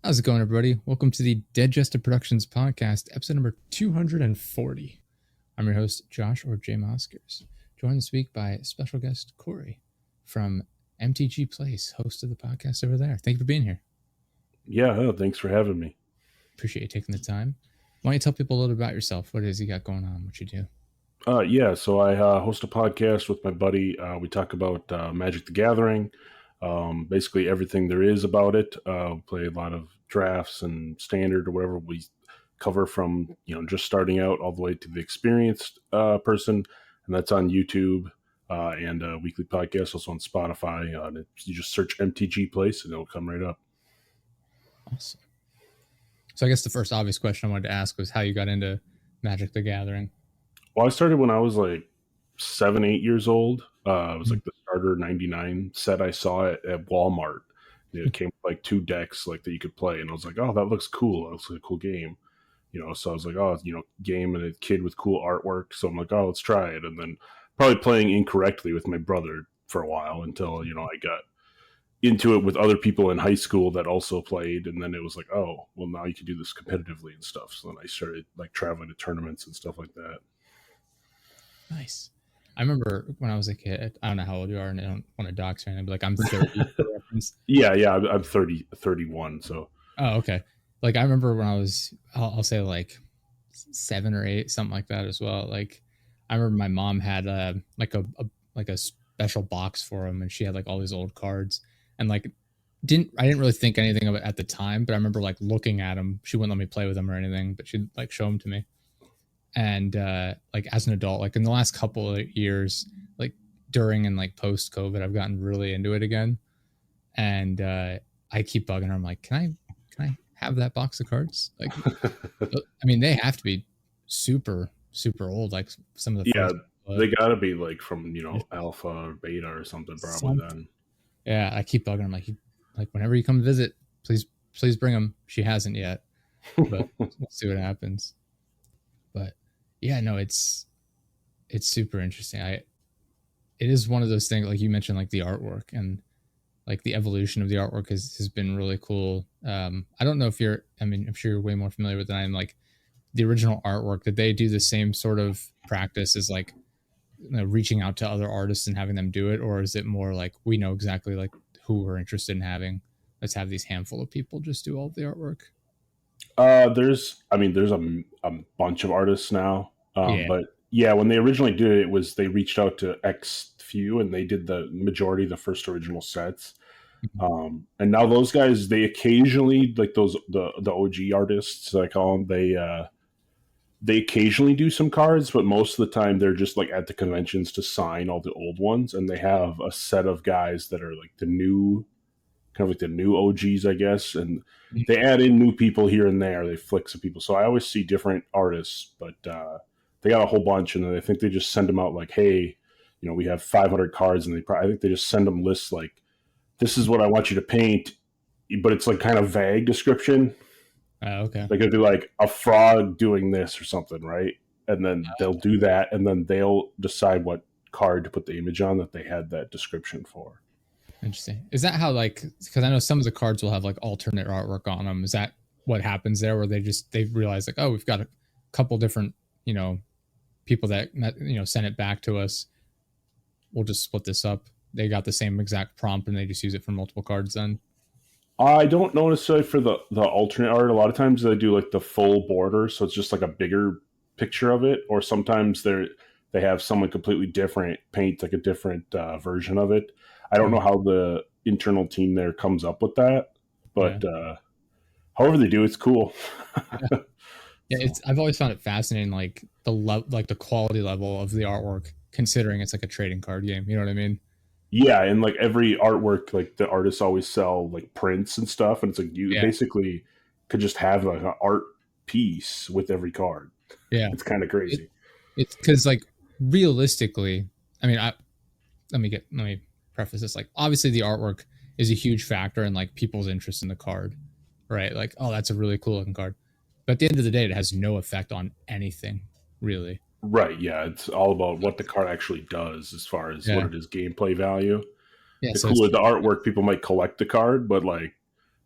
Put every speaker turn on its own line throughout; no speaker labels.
How's it going, everybody? Welcome to the Dead Jester Productions podcast, episode number 240. I'm your host, Josh or J Moskers, joined this week by special guest Corey from MTGPlace, host of the podcast over there. Thank you for being here.
Yeah, thanks for having me.
Appreciate you taking the time. Why don't you tell people a little bit about yourself? What it is you got going on, what you do?
So I host a podcast with my buddy. We talk about Magic the Gathering, basically everything there is about it. Play a lot of drafts and standard or whatever. We cover from just starting out all the way to the experienced person, and that's on YouTube and a weekly podcast also on Spotify. You just search MTGPlace and it'll come right up.
Awesome. So I guess the first obvious question I wanted to ask was how you got into Magic the Gathering.
Well, I started when I was like 7, 8 years old. It was like the starter 99 set I saw at Walmart. It came with like 2 decks like that you could play, and I was like, oh, that looks cool. That looks like a cool game. So I was like, oh, game and a kid with cool artwork. So I'm like, oh, let's try it. And then probably playing incorrectly with my brother for a while until, I got into it with other people in high school that also played. And then it was like, oh, well, now you can do this competitively and stuff. So then I started like traveling to tournaments and stuff like that.
Nice. I remember when I was a kid, I don't know how old you are, and I don't want to dox or anything, but like I'm 30.
Yeah, I'm 31. So.
Oh, okay. Like I remember when I was, I'll say like 7 or 8, something like that as well. Like I remember my mom had like a special box for him, and she had like all these old cards, and like I didn't really think anything of it at the time, but I remember like looking at them. She wouldn't let me play with them or anything, but she'd like show them to me. And like as an adult, like in the last couple of years, like during and like post COVID, I've gotten really into it again. And I keep bugging her. I'm like, can I have that box of cards? Like, I mean, they have to be super, super old. Like some of the
first, they gotta be like from alpha or beta or something probably then.
Yeah, I keep bugging her. I'm like whenever you come visit, please bring them. She hasn't yet, but we'll see what happens. But yeah, no, it's super interesting. It is one of those things, like you mentioned, like the artwork and like the evolution of the artwork has been really cool. I don't know if I'm sure you're way more familiar with it than I am. Like the original artwork, did they do the same sort of practice as like reaching out to other artists and having them do it? Or is it more like we know exactly like who we're interested in having? Let's have these handful of people just do all the artwork.
There's a bunch of artists now. But yeah, when they originally did it, they reached out to X few and they did the majority of the first original sets. Mm-hmm. And now those guys, they occasionally, like the OG artists, I call them, they occasionally do some cards, but most of the time they're just like at the conventions to sign all the old ones. And they have a set of guys that are like the new OGs, I guess. And they add in new people here and there. They flick some people. So I always see different artists, but they got a whole bunch. And then I think they just send them out like, hey, we have 500 cards. And I think they just send them lists like, this is what I want you to paint. But it's like kind of vague description.
Okay.
Like it'd be like a frog doing this or something, right? And then they'll do that. And then they'll decide what card to put the image on that they had that description for.
Interesting. Is that how, like, because I know some of the cards will have like alternate artwork on them. Is that what happens there, where they realize like, oh, we've got a couple different, people that, send it back to us. We'll just split this up. They got the same exact prompt and they just use it for multiple cards then?
I don't know necessarily for the alternate art. A lot of times they do like the full border. So it's just like a bigger picture of it. Or sometimes they have someone completely different paint like a different version of it. I don't know how the internal team there comes up with that, but however they do, it's cool.
Yeah, I've always found it fascinating, like the quality level of the artwork, considering it's like a trading card game. You know what I mean?
Yeah, and like every artwork, like the artists always sell like prints and stuff, and it's like you basically could just have like an art piece with every card.
Yeah,
it's kind of crazy.
It's because like realistically, I mean, let me preface this, like obviously the artwork is a huge factor in like people's interest in the card, right? Like, oh, that's a really cool looking card, but at the end of the day it has no effect on anything really.
Right, yeah, it's all about what the card actually does as far as what it is gameplay value. The artwork, people might collect the card, but like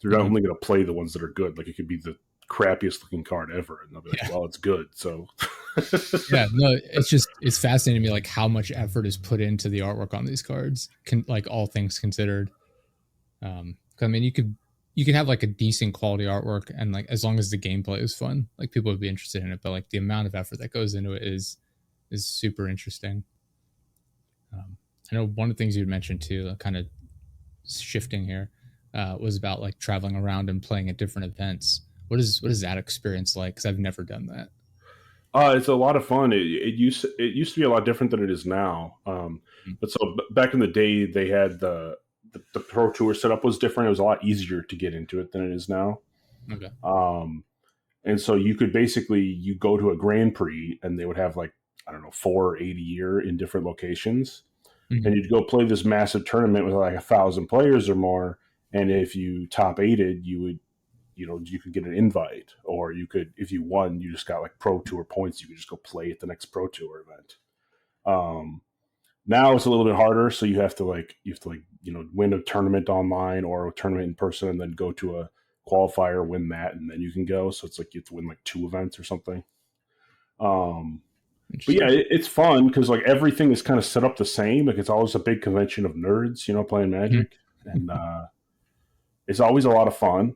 They're
Mm-hmm.
only going to play the ones that are good. Like it could be the crappiest looking card ever, and they'll be like,
Yeah.
"Well, it's good." So,
Yeah, no, it's fascinating to me like how much effort is put into the artwork on these cards. Like all things considered. 'Cause, I mean, you could have like a decent quality artwork, and like as long as the gameplay is fun, like people would be interested in it. But like the amount of effort that goes into it is super interesting. I know one of the things you mentioned too, kind of shifting here, was about like traveling around and playing at different events. What is that experience like? Because I've never done that.
it's a lot of fun. It used to be a lot different than it is now.
Mm.
But so back in the day, they had the pro tour setup was different. It was a lot easier to get into it than it is now.
Okay.
Um, and so you could basically you go to a Grand Prix, and they would have like I don't know 4 or 8 a year in different locations,
Hmm.
and you'd go play this massive tournament with like 1,000 players or more. And if you top aided, you could get an invite, or you could, if you won, you just got like pro tour points. You could just go play at the next pro tour event. Um, Now it's a little bit harder, so you have to win a tournament online or a tournament in person, and then go to a qualifier, win that, and then you can go. So it's like you have to win like 2 events or something. Um, but yeah,
Interesting.
it's fun because like everything is kind of set up the same. Like it's always a big convention of nerds, playing
Mhm.
Magic, and it's always a lot of fun.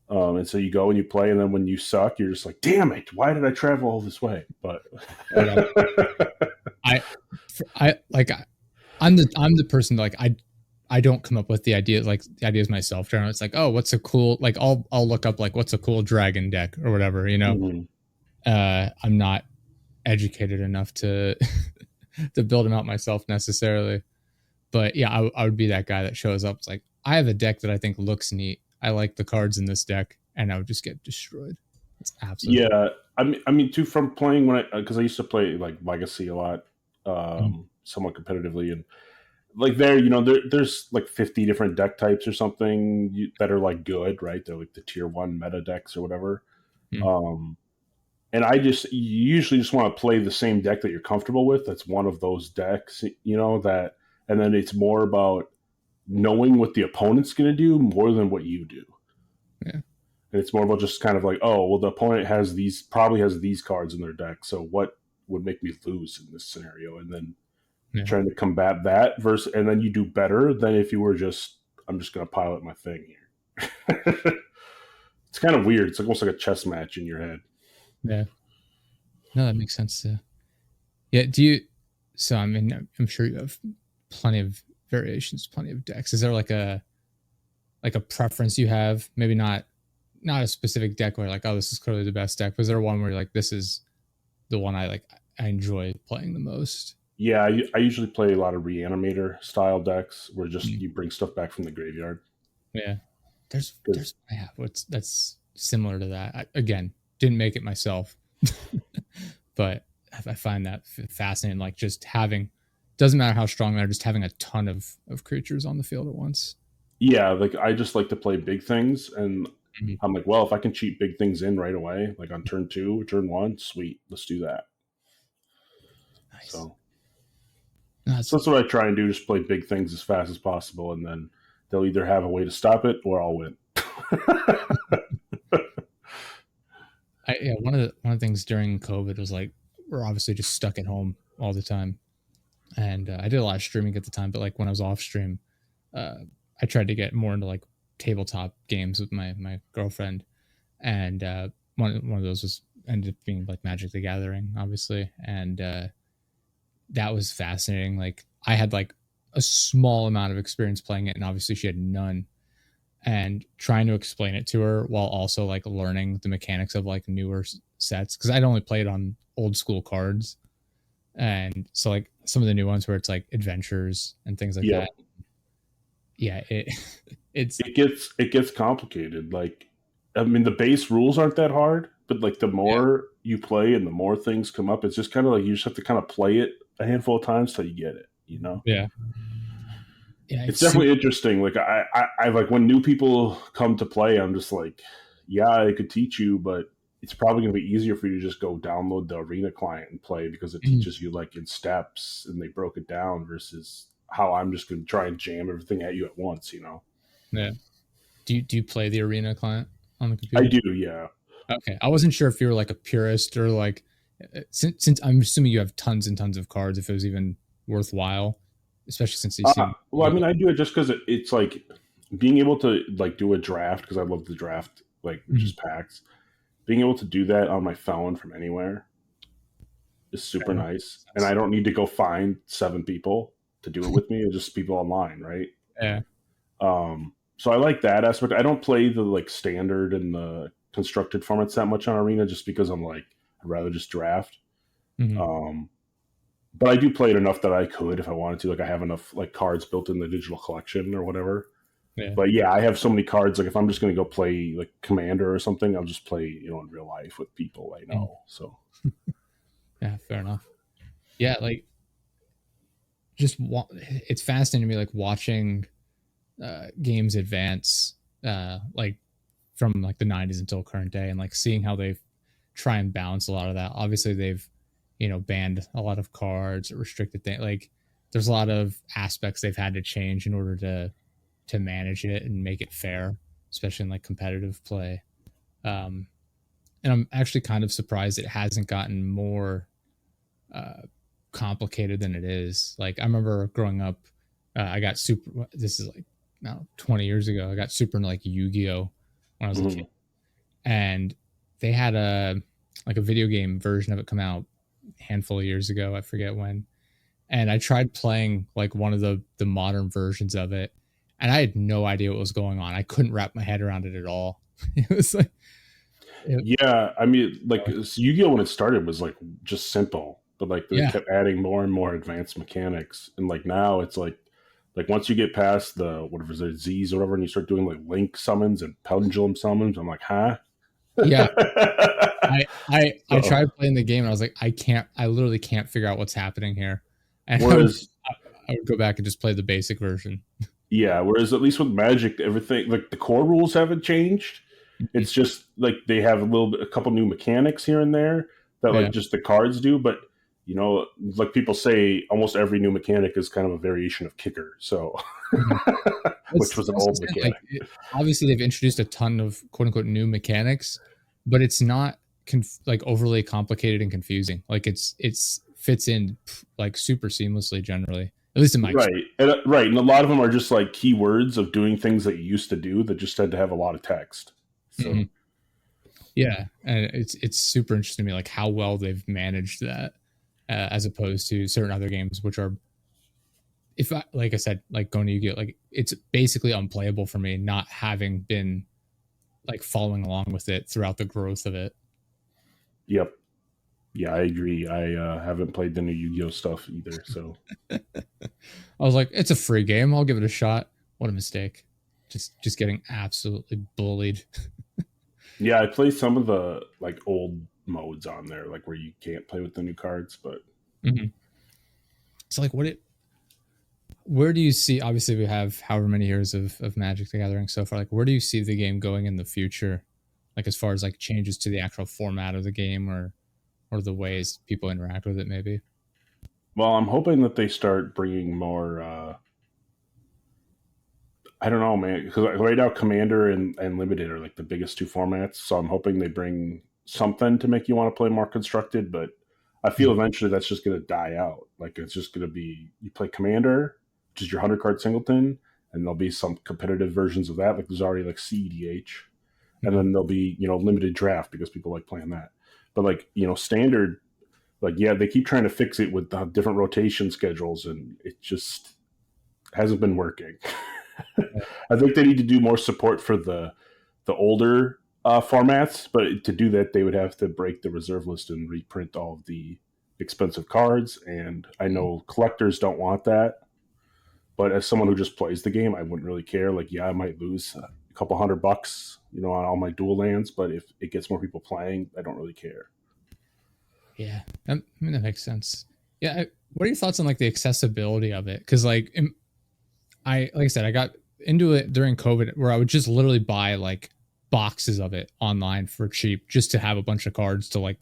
And so you go and you play, and then when you suck, you're just like, "Damn it! Why did I travel all this way?" But
Yeah. I I like I'm the person that, like I don't come up with the idea like the ideas myself. Generally, it's like, oh, what's a cool like I'll look up like what's a cool dragon deck or whatever.
Mhm.
I'm not educated enough to to build them out myself necessarily. But yeah, I would be that guy that shows up. It's like I have a deck that I think looks neat. I like the cards in this deck, and I would just get destroyed. It's absolutely.
Yeah, I mean, too, from playing when because I used to play like Legacy a lot,
Mm,
somewhat competitively, and like there's like 50 different deck types or something that are like good, right? They're like the tier one meta decks or whatever.
mm,
Um, and you usually just want to play the same deck that you're comfortable with. That's one of those decks, that, and then it's more about knowing what the opponent's going to do more than what you do.
yeah,
And it's more about just kind of like, oh, well, the opponent probably has these cards in their deck. So what would make me lose in this scenario? And then
yeah.
trying to combat that and then you do better than if you were I'm just going to pilot my thing here. It's kind of weird. It's almost like a chess match in your head.
Yeah. No, that makes sense. Yeah. Do you? So I mean, I'm sure you have plenty of variations, plenty of decks. Is there like a preference you have? Maybe not a specific deck where like, oh, this is clearly the best deck. Was there one where you're like, this is the one I enjoy playing the most?
Yeah, I usually play a lot of reanimator style decks where just
Mm,
you bring stuff back from the graveyard.
yeah.
Because
There's I have what's that's similar to that. Again, didn't make it myself, but I find that fascinating. Like just having doesn't matter how strong they're, just having a ton of creatures on the field at once.
yeah, like I just like to play big things, and
Mhm.
I'm like, well, if I can cheat big things in right away, like on turn 2 or turn 1, sweet, let's do that.
Nice.
So
No,
So that's what I try and do: just play big things as fast as possible, and then they'll either have a way to stop it or I'll win.
yeah, one of the things during COVID was like we're obviously just stuck at home all the time, and I did a lot of streaming at the time. But like when I was off stream, uh, I tried to get more into like tabletop games with my girlfriend, and one of those was ended up being like Magic the Gathering, obviously, and that was fascinating. Like I had like a small amount of experience playing it, and obviously she had none. And trying to explain it to her while also like learning the mechanics of like newer sets because I'd only played on old school cards, and so like some of the new ones where it's like adventures and things like
Yep.
that. Yeah, it's
It gets complicated. Like, I mean, the base rules aren't that hard, but like the
yeah,
more you play and the more things come up, it's just kind of like you just have to kind of play it a handful of times till you get it.
yeah, yeah.
It's
It's super.
definitely interesting. Like I like when new people come to play, I'm just like, yeah, I could teach you, but it's probably going to be easier for you to just go download the arena client and play because it
Mhm.
teaches you like in steps and they broke it down versus how I'm just going to try and jam everything at you at once.
Yeah, Do you play the Arena client on the
I
computer?
do, yeah.
Okay, I wasn't sure if you were like a purist or like since I'm assuming you have tons and tons of cards, if it was even worthwhile, especially since you seem
Well, I mean, I do it just because it's like being able to like do a draft because I love the draft, like
Mhm.
just packs. Being able to do that on my phone from anywhere is
Fair
super
enough.
nice, and I
Sense.
don't need to go find 7 people to do it with me. It's just people online, right?
Yeah.
So I like that aspect. I don't play the like standard and the constructed formats that much on Arena just because I'm like I'd rather just draft.
Hmm.
Um, but I do play it enough that I could if I wanted to. Like I have enough like cards built in the digital collection or whatever.
Yeah.
But yeah, I have so many cards. Like if I'm just going to go play like Commander or something, I'll just play in real life with people I
Mm.
know. So
Yeah. Fair enough. Yeah. Like it's fascinating to me, like watching games advance, like from like the '90s until current day, and like seeing how they try and balance a lot of that. Obviously, they've banned a lot of cards, restricted things. Like there's a lot of aspects they've had to change in order to manage it and make it fair, especially in like competitive play. Um, and I'm actually kind of surprised it hasn't gotten more uh, complicated than it is. Like I remember growing up, I got super. This is like now 20 years ago. I got super into like Yu-Gi-Oh when I was a kid,
mhm.
and they had a video game version of it come out a handful of years ago. I forget when, and I tried playing like one of the modern versions of it, and I had no idea what was going on. I couldn't wrap my head around it at all. It was like, it,
Yeah, I mean, like Yu-Gi-Oh when it started was like just simple, but like they
yeah,
kept adding more and more advanced mechanics, and like now it's like once you get past the whatever the Z's or whatever, and you start doing like link summons and pendulum summons, I'm like, huh?
yeah. I
So
tried playing the game and I was like, I literally can't figure out what's happening here. And
whereas
I would go back and just play the basic version.
yeah, whereas at least with Magic, everything like the core rules haven't changed.
Mhm.
It's just like they have a couple new mechanics here and there that
Yeah.
like just the cards do. But like people say, almost every new mechanic is kind of a variation of kicker. So,
Mhm.
which was an
That's what
old
I'm saying. Like,
mechanic.
obviously, they've introduced a ton of quote unquote new mechanics, but it's not like overly complicated and confusing. Like, it's fits in like super seamlessly generally, at least in my experience.
Right, and a lot of them are just like keywords of doing things that you used to do that just had to have a lot of text. So,
Mhm. Yeah, and it's super interesting to me, like how well they've managed that, as opposed to certain other games, which are, if I like I said, like going to Yu-Gi-Oh, like it's basically unplayable for me, not having been like following along with it throughout the growth of it.
yep, yeah, I agree. I haven't played the new Yu-Gi-Oh stuff either. So,
I was like, it's a free game. I'll give it a shot. What a mistake. Just getting absolutely bullied.
yeah, I play some of the like old modes on there, like where you can't play with the new cards. But
Mhm. It's like where do you see, obviously we have however many years of Magic the Gathering so far, like where do you see the game going in the future? Like as far as like changes to the actual format of the game, or the ways people interact with it maybe.
well, I'm hoping that they start bringing more. I don't know, man, because right now Commander and Limited are like the biggest two formats. So I'm hoping they bring something to make you want to play more constructed. But I feel
Mhm.
eventually that's just going to die out. Like it's just going to be you play Commander, which is your 100 card singleton, and there'll be some competitive versions of that. Like there's already like CEDH, and
Mhm.
then there'll be limited draft because people like playing that. But like standard, like yeah, they keep trying to fix it with the different rotation schedules, and it just hasn't been working. I think they need to do more support for the older formats, but to do that, they would have to break the reserve list and reprint all of the expensive cards. And I
Mhm.
know collectors don't want that, but as someone who just plays the game, I wouldn't really care. Like, yeah, I might lose a couple $100, on all my dual lands, but if it gets more people playing, I don't really care.
Yeah, I mean that makes sense. Yeah, what are your thoughts on like the accessibility of it? Because like I said, I got into it during COVID, where I would just literally buy like boxes of it online for cheap, just to have a bunch of cards to like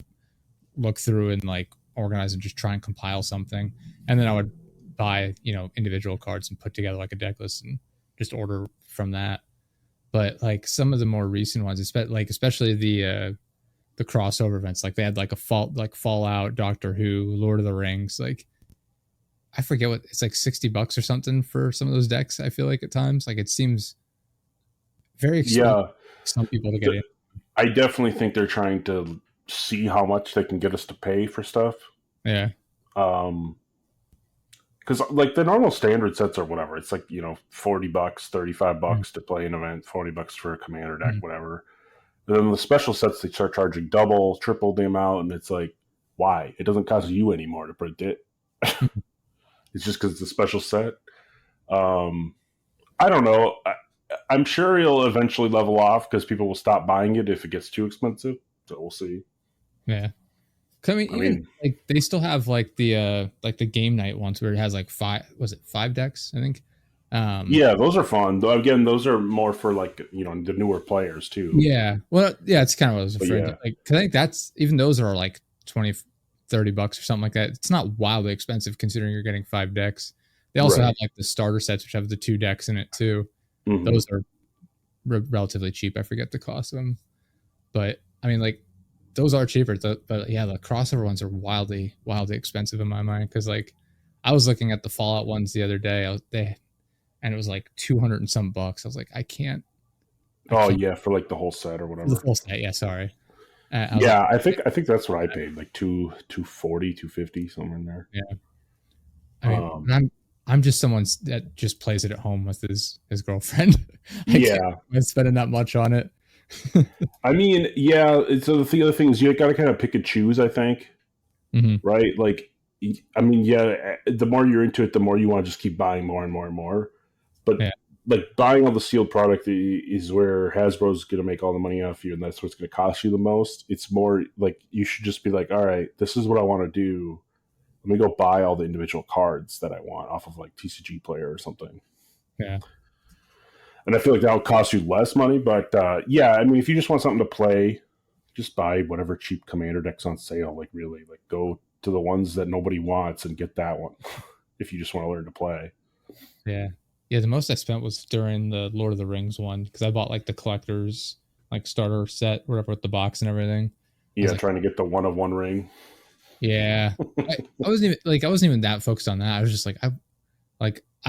look through and like organize and just try and compile something. And then I would buy individual cards and put together like a deck list and just order from that. But like some of the more recent ones, especially the crossover events, like they had like Fallout, Doctor Who, Lord of the Rings, like I forget what it's like $60 or something for some of those decks. I feel like at times, like it seems very expensive
Yeah,
for some people to get in.
I definitely think they're trying to see how much they can get us to pay for stuff.
Yeah.
Because like the normal standard sets or whatever, it's like, $40, $35 to play an event, $40 for a commander deck,
Mm-hmm.
whatever. And then the special sets, they start charging double, triple the amount, and it's like, why? It doesn't cost you anymore to print it. It's just because it's a special set. I don't know. I'm sure it'll eventually level off because people will stop buying it if it gets too expensive. So we'll see.
Yeah. I mean, even like they still have like the game night ones where it has like five decks, I think.
Yeah, those are fun. Though again, those are more for like the newer players too.
Yeah. Well, yeah, it's kind of what I was referring
to.
Like, cause I think that's even those are like $20-$30 or something like that. It's not wildly expensive considering you're getting 5 decks. They also have like the starter sets, which have the 2 decks in it too. Mm-hmm. Those are relatively cheap. I forget the cost of them, but I mean, like those are cheaper. But yeah, the crossover ones are wildly expensive in my mind. Cause like I was looking at the Fallout ones the other day. And it was like 200 and some bucks. I was like, I can't.
Yeah, for like the whole set or whatever.
The full set, yeah. Sorry.
I think that's what I paid, like 240, 250, somewhere in there.
Yeah. I mean, I'm just someone that just plays it at home with his girlfriend. I'm spending that much on it.
I mean, yeah. So the other thing is you got to kind of pick and choose, I think.
Mm-hmm.
Right? Like, I mean, yeah. The more you're into it, the more you want to just keep buying more and more and more. But like buying all the sealed product is where Hasbro's going to make all the money off you, and that's what's going to cost you the most. It's more like you should just be like, all right, this is what I want to do. Let me go buy all the individual cards that I want off of like TCG Player or something.
Yeah.
And I feel like that'll cost you less money, but yeah, I mean, if you just want something to play, just buy whatever cheap commander deck's on sale. Like really, like go to the ones that nobody wants and get that one if you just want to learn to play.
Yeah. Yeah, the most I spent was during the Lord of the Rings one because I bought like the collector's like starter set, whatever, with the box and everything.
Yeah, trying to get the 1 of 1 ring.
Yeah, I wasn't even that focused on that. I was just like, I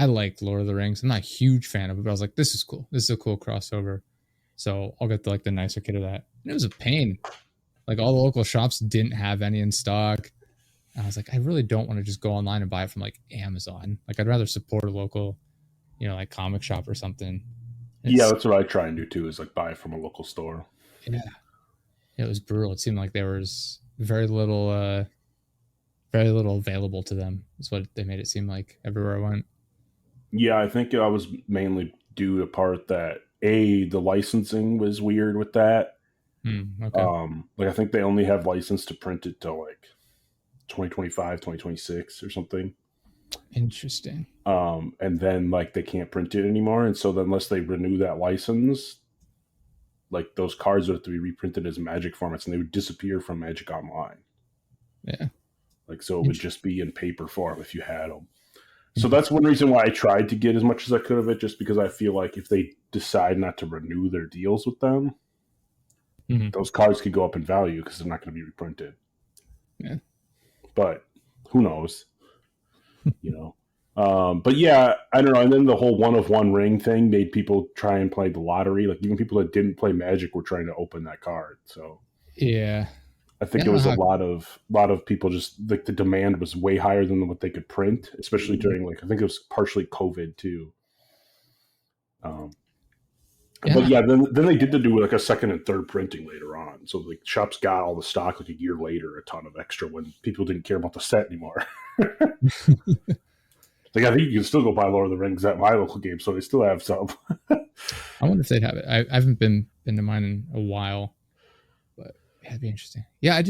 like Lord of the Rings. I'm not a huge fan of it, but I was like, this is cool. This is a cool crossover. So I'll get the nicer kit of that. And it was a pain. Like all the local shops didn't have any in stock. And I was like, I really don't want to just go online and buy it from like Amazon. Like I'd rather support a local, like comic shop or something.
Yeah, that's what I try and do too, is like buy it from a local store.
Yeah. It was brutal. It seemed like there was very little available to them is what they made it seem like everywhere I went.
Yeah, I think I was mainly due to part that the licensing was weird with that.
Okay.
Like I think they only have license to print it till like 2025, 2026 or something.
Interesting.
And then like they can't print it anymore, and so unless they renew that license, like those cards would have to be reprinted as Magic formats, and they would disappear from Magic Online.
Yeah.
Like so, it would just be in paper form if you had them. So that's one reason why I tried to get as much as I could of it, just because I feel like if they decide not to renew their deals with them, those cards could go up in value because they're not going to be reprinted.
Yeah.
But who knows? But yeah, I don't know. And then the whole 1 of 1 ring thing made people try and play the lottery. Like even people that didn't play Magic were trying to open that card. So
yeah,
I think it was a lot of people just like the demand was way higher than what they could print, especially during like I think it was partially COVID too. But yeah, then they did do like a second and third printing later on. So like shops got all the stock like a year later, a ton of extra when people didn't care about the set anymore. Like I think you can still go buy Lord of the Rings at my local game, so they still have some.
I wonder if they'd have it. I haven't been to mine in a while, but it'd be interesting. Yeah,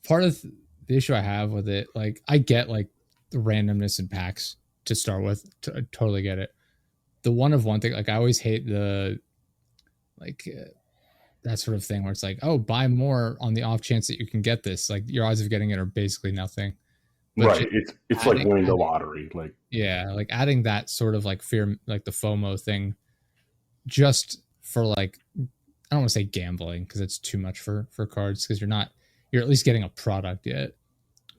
part of the issue I have with it, like I get like the randomness in packs to start with. I totally get it. The 1 of 1 thing, like I always hate the like that sort of thing where it's like, oh, buy more on the off chance that you can get this. Like your odds of getting it are basically nothing.
But right. It's like winning the lottery. Like
yeah, like adding that sort of like fear, like the FOMO thing just for like, I don't want to say gambling because it's too much for cards, because you're at least getting a product yet.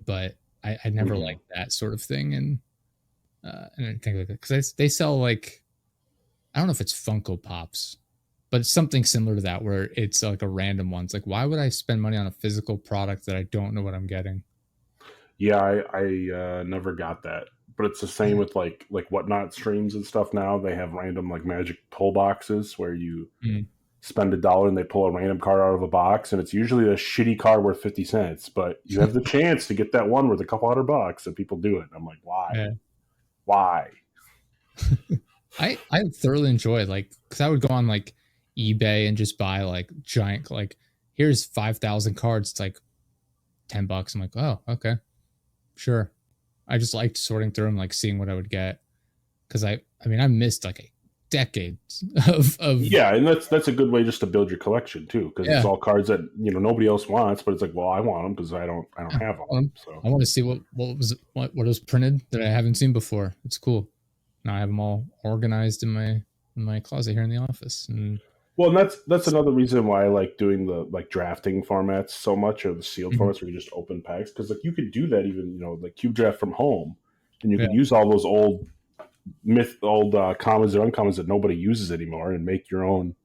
But I never
Mhm.
liked that sort of thing, and I think like because they sell like, I don't know if it's Funko Pops, but it's something similar to that where it's like a random one. It's like, why would I spend money on a physical product that I don't know what I'm getting?
Yeah, I never got that, but it's the same with like whatnot streams and stuff. Now they have random like magic pull boxes where you
Mm,
spend $1 and they pull a random card out of a box, and it's usually a shitty card worth 50 cents, but you have the chance to get that one worth a couple $100, and people do it. I'm like, why?
yeah.
Why?
I thoroughly enjoy, like, because I would go on like eBay and just buy like giant, like, here's 5,000 cards. It's like $10. I'm like, oh, okay, sure. I just liked sorting through them, like seeing what I would get, because I mean I missed like a decade of
Yeah, and that's a good way just to build your collection too, because it's
yeah.
all cards that nobody else wants, but it's like, well, I want them because I don't
Yeah.
have them. So
I want to see what was printed that I haven't seen before. It's cool. Now I have them all organized in my closet here in the office. And
well, and that's another reason why I like doing the like drafting formats so much, or the sealed
Mhm.
formats where you just open packs, because like you could do that even like cube draft from home, and you
Yeah.
could use all those old commons or uncommons that nobody uses anymore, and make your own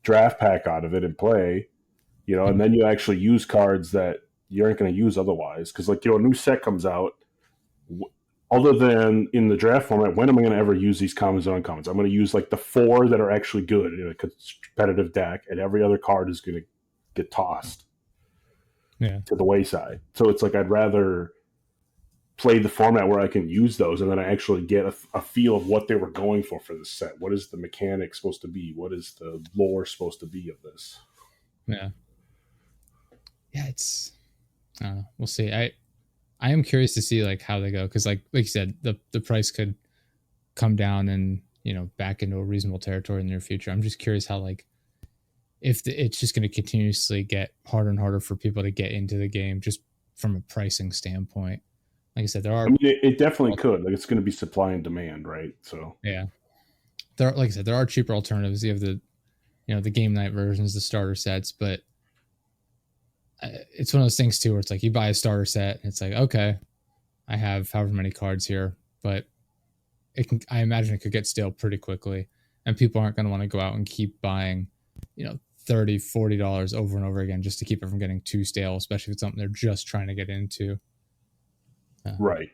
draft pack out of it and play. And
Mhm.
then you actually use cards that you aren't going to use otherwise, because like a new set comes out. Other than in the draft format, when am I going to ever use these commons and uncommons? I'm going to use like the four that are actually good in a competitive deck, and every other card is going to get tossed
Yeah.
to the wayside. So it's like I'd rather play the format where I can use those, and then I actually get a feel of what they were going for this set. What is the mechanic supposed to be? What is the lore supposed to be of this?
Yeah. Yeah. It's, I don't know. We'll see. I am curious to see like how they go, because like you said, the price could come down and back into a reasonable territory in the near future. I'm just curious how, like, if it's just going to continuously get harder and harder for people to get into the game, just from a pricing standpoint. Like I said, there
I
are,
mean, it definitely could. Like, it's going to be supply and demand, right? So,
yeah, like I said, there are cheaper alternatives. You have the game night versions, the starter sets, but it's one of those things too where it's like you buy a starter set and it's like, okay, I have however many cards here, but I imagine it could get stale pretty quickly, and people aren't going to want to go out and keep buying, $30-$40 over and over again just to keep it from getting too stale, especially if it's something they're just trying to get into.
right.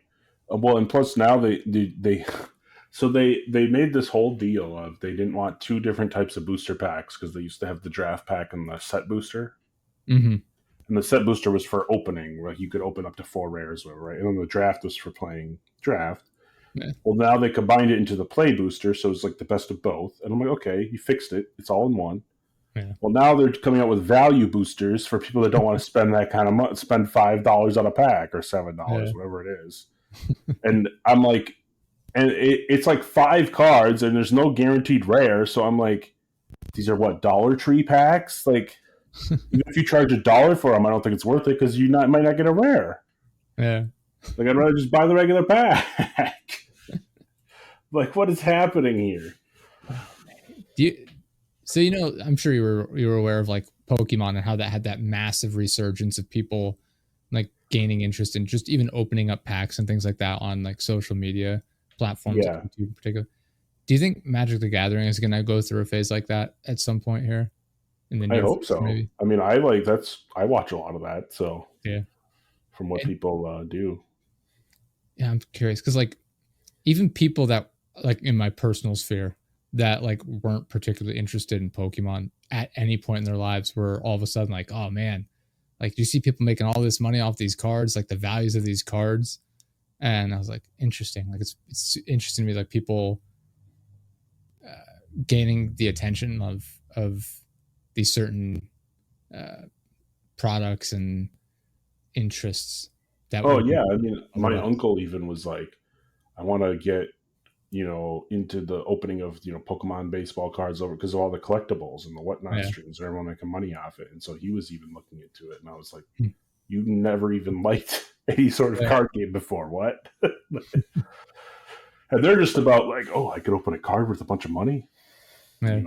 Well, and plus now so they made this whole deal of they didn't want two different types of booster packs, because they used to have the draft pack and the set booster.
Mm-hmm.
And the set booster was for opening, like you could open up to 4 rares, whatever, right? And then the draft was for playing draft.
Yeah.
Well, now they combined it into the play booster, so it's like the best of both. And I'm like, okay, you fixed it. It's all in one.
Yeah.
Well, now they're coming out with value boosters for people that don't want to spend that kind of money, spend $5 on a pack or $7,
Yeah.
whatever it is. And I'm like, and it's like 5 cards, and there's no guaranteed rare. So I'm like, these are what, Dollar Tree packs? Like, even if you charge $1 for them, I don't think it's worth it, because might not get a rare.
Yeah.
Like, I'd rather just buy the regular pack. Like, what is happening here?
Do you, so I'm sure you were aware of like Pokemon and how that had that massive resurgence of people like gaining interest in just even opening up packs and things like that on like social media platforms, like
Yeah,
YouTube in particular. Do you think Magic the Gathering is going to go through a phase like that at some point here in the
I
near
hope
future,
so.
maybe?
I mean, I watch a lot of that. So,
Yeah.
from what
And
people do.
yeah, I'm curious because like even people that like in my personal sphere that like weren't particularly interested in Pokemon at any point in their lives were all of a sudden like, oh man, like you see people making all this money off these cards, like the values of these cards. And I was like, interesting. Like it's interesting to me, like people gaining the attention of these certain uh, products and interests that
Oh
would
yeah, I mean, my
otherwise.
uncle even was like, I want to get into the opening of Pokemon baseball cards over, because of all the collectibles and the whatnot
Yeah.
streams. Everyone making money off it, and so he was even looking into it. And I was like,
Hmm.
you never even liked any sort of
Yeah.
card game before, what? And they're just about like, oh, I could open a card with a bunch of money.
Yeah.
you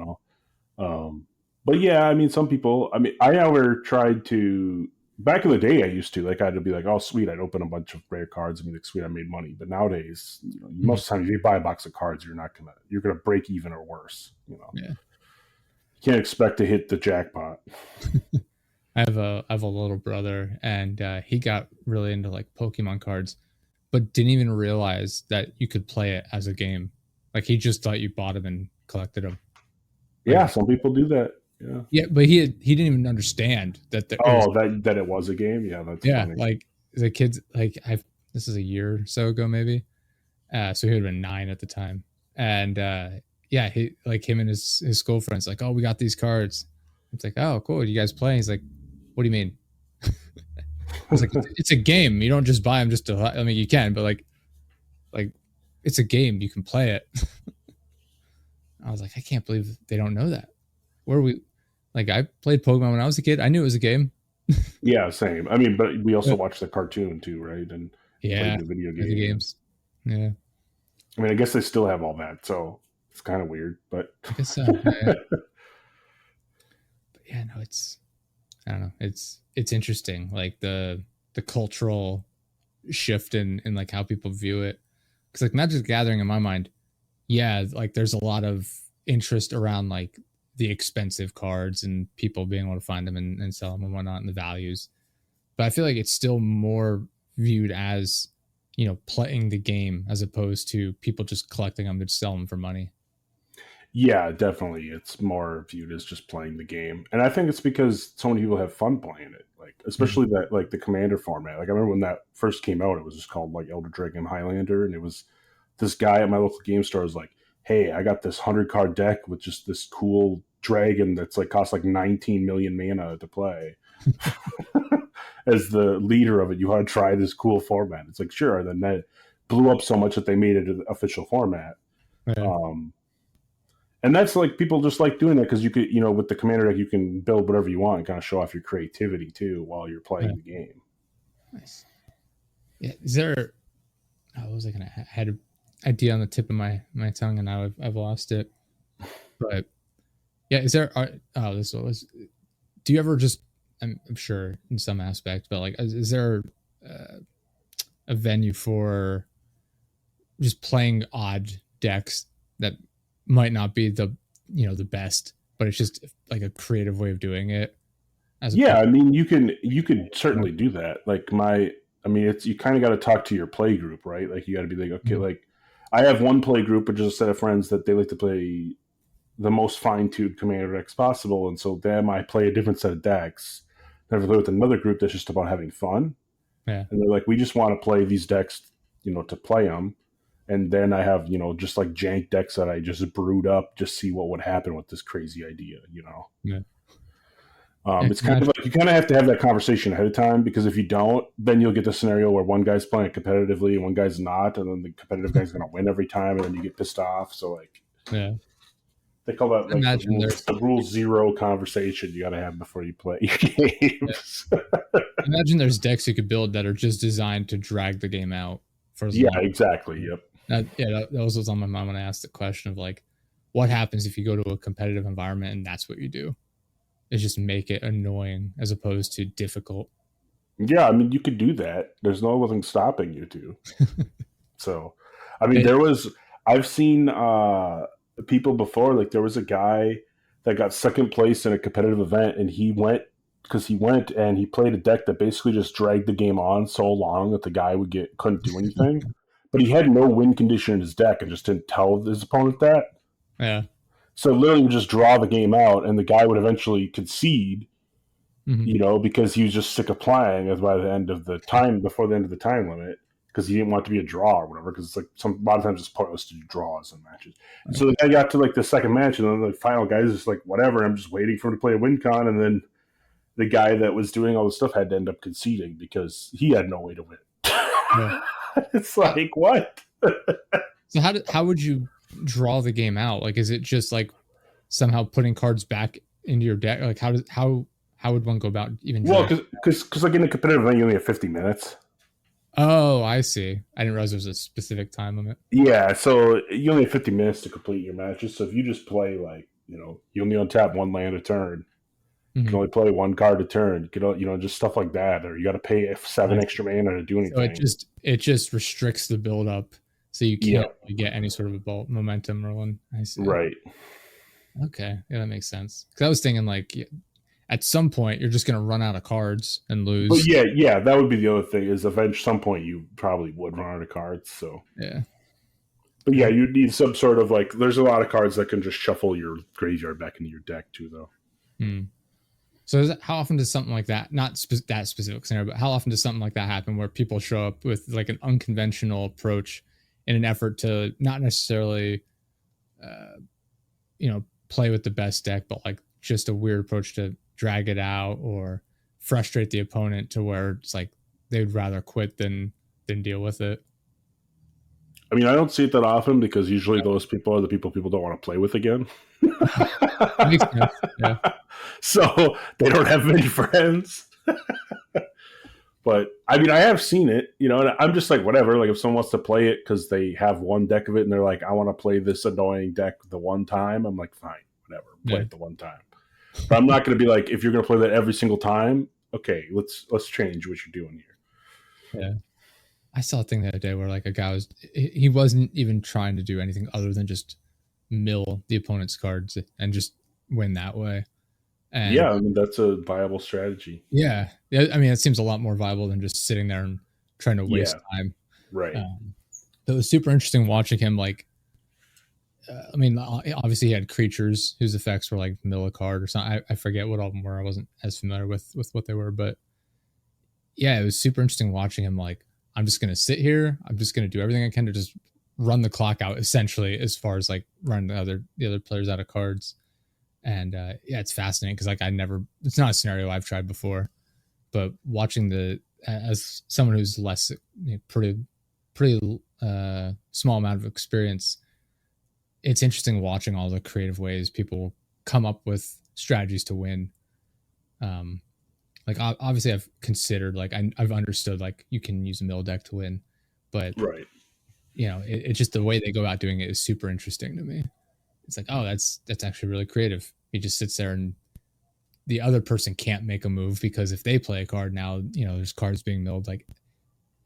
know. But yeah, I mean, some people. I mean, I never tried to. Back in the day, I used to like. I'd be like, "Oh, sweet!" I'd open a bunch of rare cards and be like, "Sweet, I made money." But nowadays,
Mhm.
most of the time, if you buy a box of cards, you're gonna break even or worse.
Yeah.
You can't expect to hit the jackpot.
I have a little brother, and he got really into like Pokemon cards, but didn't even realize that you could play it as a game. Like he just thought you bought them and collected them.
Yeah,
Like
some people do that. Yeah.
yeah, but he didn't even understand that it was
Oh, that it was a game. Yeah, that's
yeah.
funny.
Like the kids like I this is a year or so ago maybe. So he would have been 9 at the time, and yeah, he like him and his school friends like, oh, we got these cards. It's like, oh, cool. You guys play? He's like, what do you mean? I was like, it's a game. You don't just buy them just to. I mean, you can, but like, it's a game. You can play it. I was like, I can't believe they don't know that. Where we, like, I played Pokemon when I was a kid. I knew it was a game.
Yeah, same. I mean, but we also
But
watched the cartoon too, right? And played
yeah,
the video
the
game. And
games. Yeah,
I mean, I guess they still have all that, so it's kind of weird. But
I guess so. Yeah. But yeah, no, it's I don't know. It's interesting, like the cultural shift in like how people view it. Because like Magic the Gathering in my mind, yeah, like there's a lot of interest around like the expensive cards and people being able to find them and sell them and whatnot and the values. But I feel like it's still more viewed as, playing the game as opposed to people just collecting them to sell them for money.
yeah, definitely, it's more viewed as just playing the game, and I think it's because so many people have fun playing it. Like,
Mhm.
especially that like the Commander format. Like, I remember when that first came out, it was just called like Elder Dragon Highlander, and it was this guy at my local game store was like, "Hey, I got this 100 card deck with just this cool dragon that's like costs like 19 million mana to play." As the leader of it, you want to try this cool format. It's like, sure. And then that blew up so much that they made it an official format.
Yeah.
Um, and that's like people just like doing that because you could, with the commander deck, you can build whatever you want and kind of show off your creativity too while you're
Yeah.
playing the game.
Nice. Yeah. Is there? Oh, what was I gonna? I had an idea on the tip of my tongue, and now I've lost it. But yeah, is there? Oh, this was. Do you ever just? I'm sure in some aspect, but like, is there uh, a venue for just playing odd decks that might not be the best, but it's just like a creative way of doing it as
Yeah,
opposed.
I mean, you could certainly do that. Like I mean, it's you kind of got to talk to your play group, right? Like you got to be like, okay,
Mhm.
like I have one play group, which is a set of friends that they like to play the most fine-tuned commander decks possible, and so them I play a different set of decks. Then I play with another group that's just about having fun,
Yeah,
and they're like, we just want to play these decks, to play them. And then I have, just like jank decks that I just brewed up, just see what would happen with this crazy idea.
yeah, yeah.
It's kind of like you kind of have to have that conversation ahead of time because if you don't, then you'll get the scenario where one guy's playing competitively and one guy's not, and then the competitive guy's going to win every time, and then you get pissed off. So like
Yeah.
they call that like the
Imagine
rules
there's
the rule zero conversation you got to have before you play your
yeah.
games.
Imagine there's decks you could build that are just designed to drag the game out for as
Yeah,
long.
exactly. Yep.
That was what's on my mind when I asked the question of like, what happens if you go to a competitive environment and that's what you do? Is just make it annoying as opposed to difficult.
Yeah, I mean you could do that. There's nothing stopping you to. So, I mean,
It,
I've seen people before. Like there was a guy that got second place in a competitive event, and he went and he played a deck that basically just dragged the game on so long that the guy couldn't do anything. But he had no win condition in his deck and just didn't tell his opponent that.
yeah.
So literally would just draw the game out, and the guy would eventually concede,
Hmm.
because he was just sick of playing as by the end of the time before the end of the time limit because he didn't want it to be a draw or whatever because it's like a lot of times it's pointless to do draws in matches. And
Right.
so the guy got to like the second match and then the final guy is just like whatever. I'm just waiting for him to play a win con, and then the guy that was doing all the stuff had to end up conceding because he had no way to win.
Yeah.
It's like what?
So how would you draw the game out? Like, is it just like somehow putting cards back into your deck? Like, how would one go about even
Well,
drawing?
because like in a competitive event you only have 50 minutes.
Oh, I see. I didn't realize there was a specific time limit.
Yeah, so you only have 50 minutes to complete your matches. So if you just play like you only untap one land a turn. You can
Mm-hmm.
only play one card a turn. Just stuff like that, or you got to pay 7 extra mana to do
So
anything.
it just restricts the build up, so you
Yeah,
can't really get any sort of a momentum rolling. I see.
right.
Okay, yeah, that makes sense. Because I was thinking like at some point you're just gonna run out of cards and
But
lose.
yeah, that would be the other thing. Is eventually some point you probably would run out of cards. So,
Yeah.
but yeah,
Uh,
you'd need some sort of like. There's a lot of cards that can just shuffle your graveyard back into your deck too, though.
hmm. So how often does something like that, not that specific scenario, but how often does something like that happen where people show up with like an unconventional approach in an effort to not necessarily, uh, play with the best deck, but like just a weird approach to drag it out or frustrate the opponent to where it's like they'd rather quit than deal with it.
I mean, I don't see it that often because usually those people are the people don't want to play with again.
Makes sense. Yeah.
So they don't have many friends. But I mean, I have seen it, and I'm just like, whatever. Like, if someone wants to play it because they have one deck of it and they're like, I want to play this annoying deck the one time, I'm like, fine, whatever, play
Yeah.
it the one time. But I'm not going to be like, if you're going to play that every single time, okay, let's change what you're doing here.
Yeah. I saw a thing the other day where like a guy he wasn't even trying to do anything other than just mill the opponent's cards and just win that way. And
Yeah, I mean, that's a viable strategy.
yeah, I mean, it seems a lot more viable than just sitting there and trying to waste
Yeah,
time.
right.
So it was super interesting watching him. Like, I mean, obviously he had creatures whose effects were like mill a card or something. I forget what all of them were. I wasn't as familiar with what they were, but yeah, it was super interesting watching him. Like, I'm just gonna sit here. I'm just gonna do everything I can to just run the clock out, essentially, as far as like run the other players out of cards. And yeah, it's fascinating because like it's not a scenario I've tried before, but watching as someone who's less, pretty small amount of experience, it's interesting watching all the creative ways people come up with strategies to win. Um, like obviously I've considered like I've understood like you can use a mill deck to win, but
Right.
it's just the way they go about doing it is super interesting to me. It's like, oh, that's actually really creative. He just sits there and the other person can't make a move because if they play a card now, there's cards being milled, like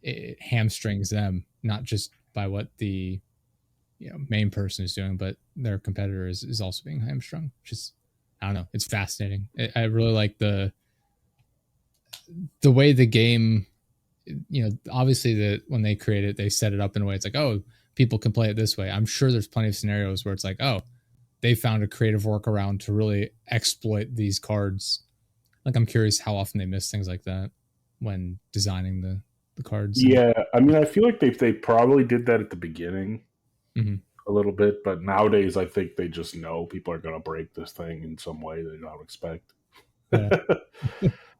it hamstrings them, not just by what the main person is doing, but their competitor is also being hamstrung. Which is, I don't know, it's fascinating. I really like the way the game, obviously when they create it, they set it up in a way it's like, oh, people can play it this way. I'm sure there's plenty of scenarios where it's like, oh, they found a creative workaround to really exploit these cards. Like, I'm curious how often they miss things like that when designing the cards.
Yeah, I mean, I feel like they probably did that at the beginning
Mm-hmm.
a little bit, but nowadays I think they just know people are going to break this thing in some way they don't expect.
Yeah.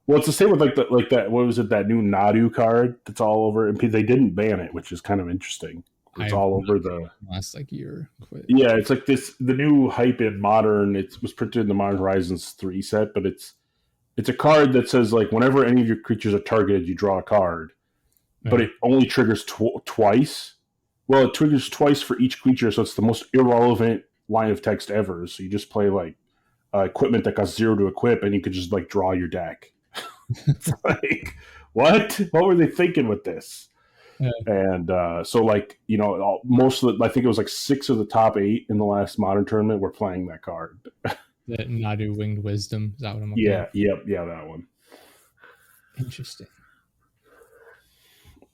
Well, it's the same with like that. What was it? That new Nadu card that's all over, and they didn't ban it, which is kind of interesting. It's all over the
last like year. Quit.
Yeah, it's like the new hype in Modern. It was printed in the Modern Horizons 3 set, but it's a card that says like whenever any of your creatures are targeted, you draw a card, but it only triggers twice. Well, it triggers twice for each creature, so it's the most irrelevant line of text ever. So you just play like equipment that costs 0 to equip, and you could just like draw your deck. It's like, what? What were they thinking with this? Yeah. And so, like, most of I think it was like 6 of the top 8 in the last Modern tournament were playing that card.
The Nadu Winged Wisdom, is that what I'm looking
at? Yeah, that one.
Interesting.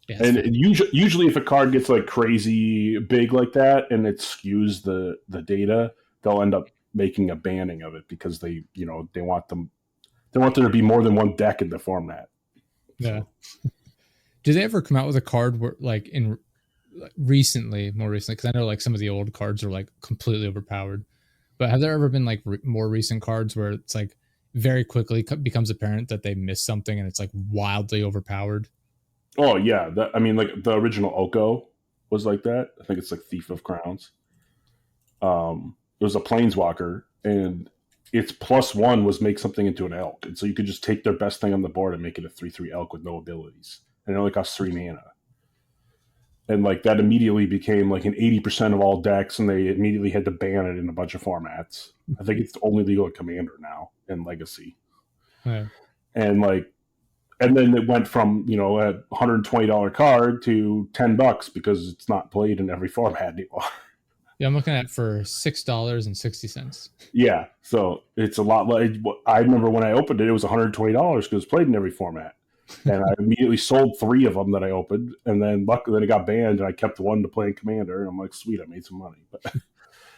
Yeah, and usually if a card gets like crazy big like that and it skews the data, they'll end up making a banning of it because they want there to be more than one deck in the format.
Yeah. So. Did they ever come out with a card where like more recently? Because I know like some of the old cards are like completely overpowered. But have there ever been like more recent cards where it's like very quickly becomes apparent that they missed something and it's like wildly overpowered?
Oh yeah, like the original Oko was like that. I think it's like Thief of Crowns. It was a Planeswalker, and its +1 was make something into an elk, and so you could just take their best thing on the board and make it a 3/3 elk with no abilities, and it only costs 3 mana. and like that immediately became like an 80% of all decks, and they immediately had to ban it in a bunch of formats. I think it's only legal in Commander now and Legacy.
Yeah.
And like, and then it went from a $120 card to $10 because it's not played in every format anymore.
Yeah, I'm looking at it for $6.60.
Yeah, so it's a lot. Like I remember when I opened it, it was $120 because it's played in every format. And I immediately sold 3 of them that I opened, and then luckily it got banned, and I kept one to play in Commander. And I'm like, sweet, I made some money. Because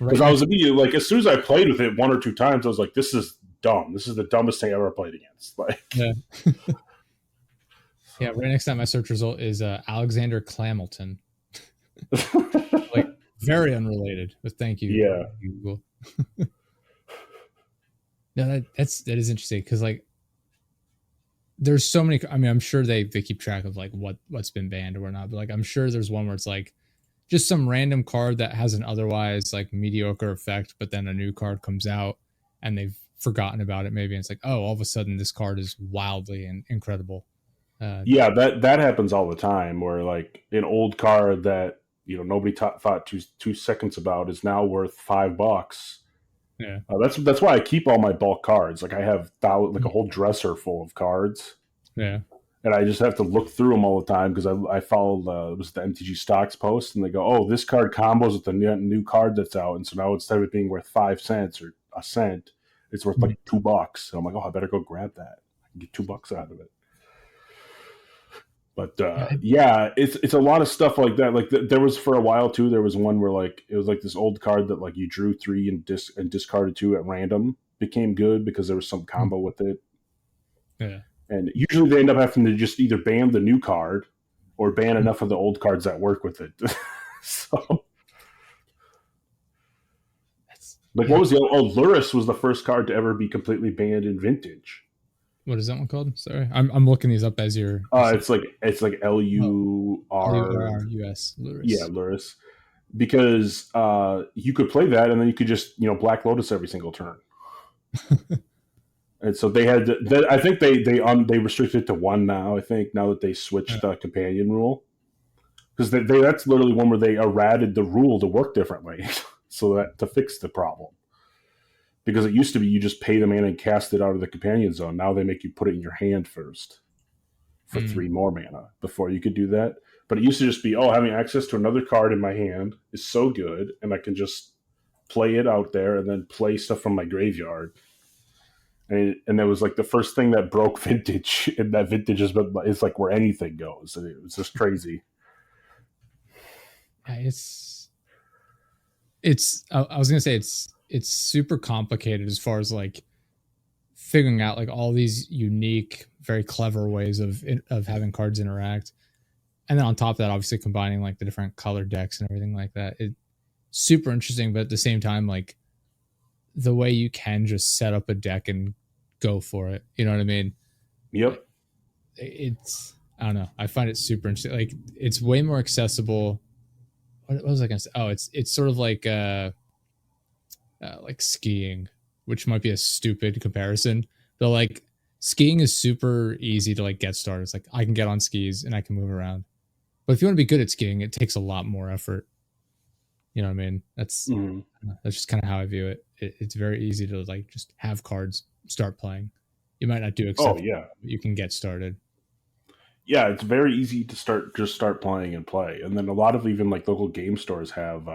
Right
I was
next,
immediately like, as soon as I played with it 1 or 2 times, I was like, this is dumb. This is the dumbest thing I ever played against. Like,
yeah, yeah. Right next to that, my search result is Alexander Clamilton. Like very unrelated, but thank you,
yeah,
Google. No, that is interesting because like there's so many. I mean, I'm sure they keep track of like what's been banned or not, but like I'm sure there's one where it's like just some random card that has an otherwise like mediocre effect, but then a new card comes out and they've forgotten about it maybe, and it's like, oh, all of a sudden this card is wildly and incredible.
yeah. That happens all the time. Where like an old card that nobody thought 2 seconds about is now worth $5.
Yeah,
That's why I keep all my bulk cards. Like I have like a whole dresser full of cards,
yeah,
and I just have to look through them all the time because I follow it was the MTG stocks post, and they go, oh, this card combos with the new card that's out, and so now instead of it being worth 5 cents or a cent, it's worth like $2. And I'm like, oh, I better go grab that. I can get $2 out of it. But yeah, it's a lot of stuff like that. Like there was for a while too. There was one where like it was like this old card that like you drew 3 and discarded 2 at random became good because there was some combo with it.
yeah.
And usually they end up having to just either ban the new card or ban enough of the old cards that work with it. So, like, what was the Luris was the first card to ever be completely banned in Vintage.
What is that one called? Sorry, I'm looking these up as you're.
It's like
LURUS.
Yeah, Luris. Because you could play that and then you could just Black Lotus every single turn. And so they had I think they restricted it to 1 now. I think now that they switched the companion rule, because that's literally one where they errated the rule to work differently, so that to fix the problem. Because it used to be you just pay the mana and cast it out of the companion zone. Now they make you put it in your hand first for 3 more mana before you could do that. But it used to just be, having access to another card in my hand is so good, and I can just play it out there and then play stuff from my graveyard. And it was like the first thing that broke Vintage, and that Vintage is like where anything goes. And it was just crazy.
It's I was gonna say it's super complicated as far as like figuring out like all these unique, very clever ways of having cards interact, and then on top of that, obviously combining like the different color decks and everything like that. It's super interesting, but at the same time, like the way you can just set up a deck and go for it. You know what I mean?
Yep.
It's I don't know. I find it super interesting. Like it's way more accessible. What was I gonna say? Oh, it's sort of like skiing, which might be a stupid comparison, but like skiing is super easy to like get started. It's like I can get on skis and I can move around. But if you want to be good at skiing, it takes a lot more effort. You know what I mean? That's just kind of how I view it. It's very easy to like just have cards, start playing. You might not do except you can get started.
Yeah, it's very easy to start playing and play. And then a lot of even like local game stores have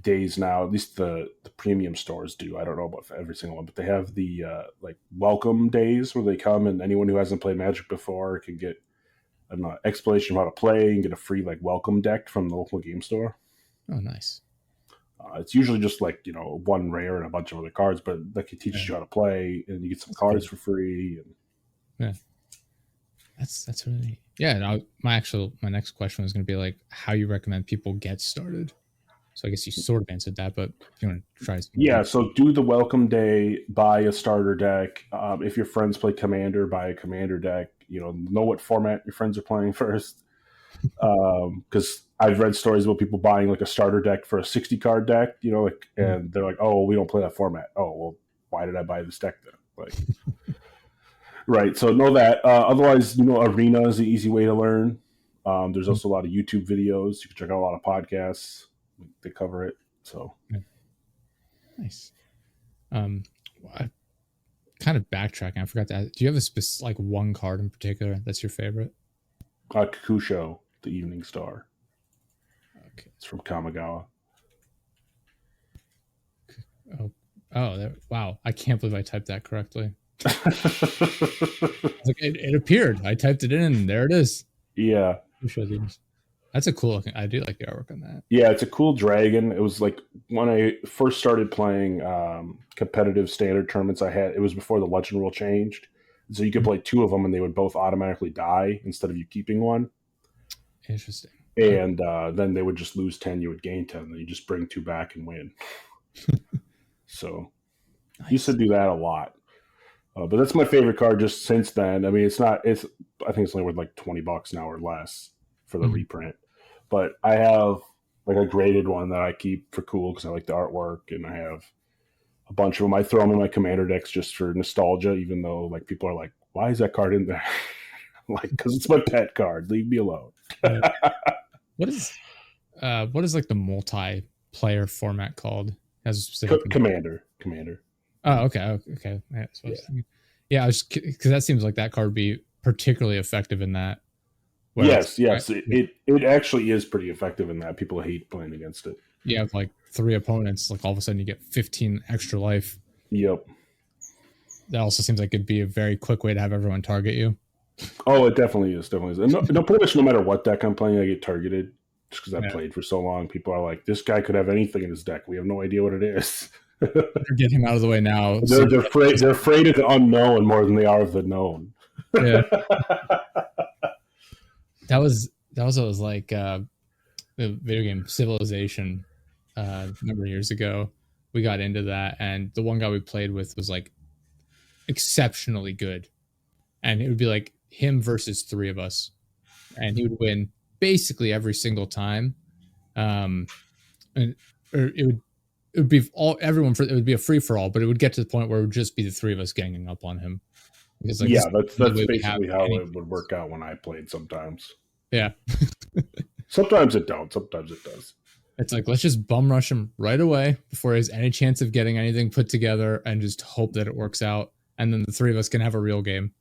days now, at least the premium stores do. I don't know about every single one, but they have the like welcome days where they come and anyone who hasn't played Magic before can get an explanation of how to play and get a free like welcome deck from the local game store.
Oh, nice.
It's usually just like 1 rare and a bunch of other cards, but like it teaches you how to play and you get some cards for free. And
yeah, that's really neat. Yeah. And my next question was going to be like how you recommend people get started. So I guess you sort of answered that, but if you want to try something.
Yeah, so do the welcome day, buy a starter deck. If your friends play Commander, buy a Commander deck. Know what format your friends are playing first. Because I've read stories about people buying like a starter deck for a 60 card deck, and they're like, oh, we don't play that format. Oh, well, why did I buy this deck then? Like, right. So know that. Otherwise, Arena is the easy way to learn. There's also a lot of YouTube videos. You can check out a lot of podcasts. They cover it. So
nice. I kind of backtracking. I forgot that. Do you have a like one card in particular that's your favorite?
Kakusho, the Evening Star.
Okay.
It's from Kamigawa.
Wow! I can't believe I typed that correctly. It appeared. I typed it in, and there it is.
Yeah.
That's a cool looking. I do like the artwork on that.
Yeah, it's a cool dragon. It was like when I first started playing competitive standard tournaments. It was before the legend rule changed, so you could play two of them, and they would both automatically die instead of you keeping one.
Interesting.
And then they would just lose 10. You would gain 10. And you just bring two back and win. So nice. I used to do that a lot. But that's my favorite card just since then. I mean, I think it's only worth like $20 now or less for the reprint. But I have like a graded one that I keep for cool because I like the artwork, and I have a bunch of them. I throw them in my commander decks just for nostalgia, even though like people are like, why is that card in there? Like, because it's my pet card. Leave me alone.
What is like the multiplayer format called? Has a specific
Commander.
Oh, okay. Yeah, I was because that seems like that card would be particularly effective in that.
Yes. It actually is pretty effective in that. People hate playing against it.
Yeah, with like 3 opponents, like all of a sudden you get 15 extra life.
Yep.
That also seems like it'd be a very quick way to have everyone target you.
Oh, it definitely is. No, pretty much no matter what deck I'm playing, I get targeted just because I've played for so long. People are like, this guy could have anything in his deck. We have no idea what it is.
Get him out of the way now.
They're afraid of the unknown more than they are of the known.
Yeah. that was like the video game Civilization a number of years ago. We got into that, and the one guy we played with was like exceptionally good, and it would be like him versus 3 of us, and he would win basically every single time. And it would be it would be a free for all, but it would get to the point where it would just be the 3 of us ganging up on him.
Because like, that's basically how it would work out when I played sometimes.
Yeah.
Sometimes it don't. Sometimes it does.
It's like, let's just bum rush him right away before he has any chance of getting anything put together, and just hope that it works out. And then the 3 of us can have a real game.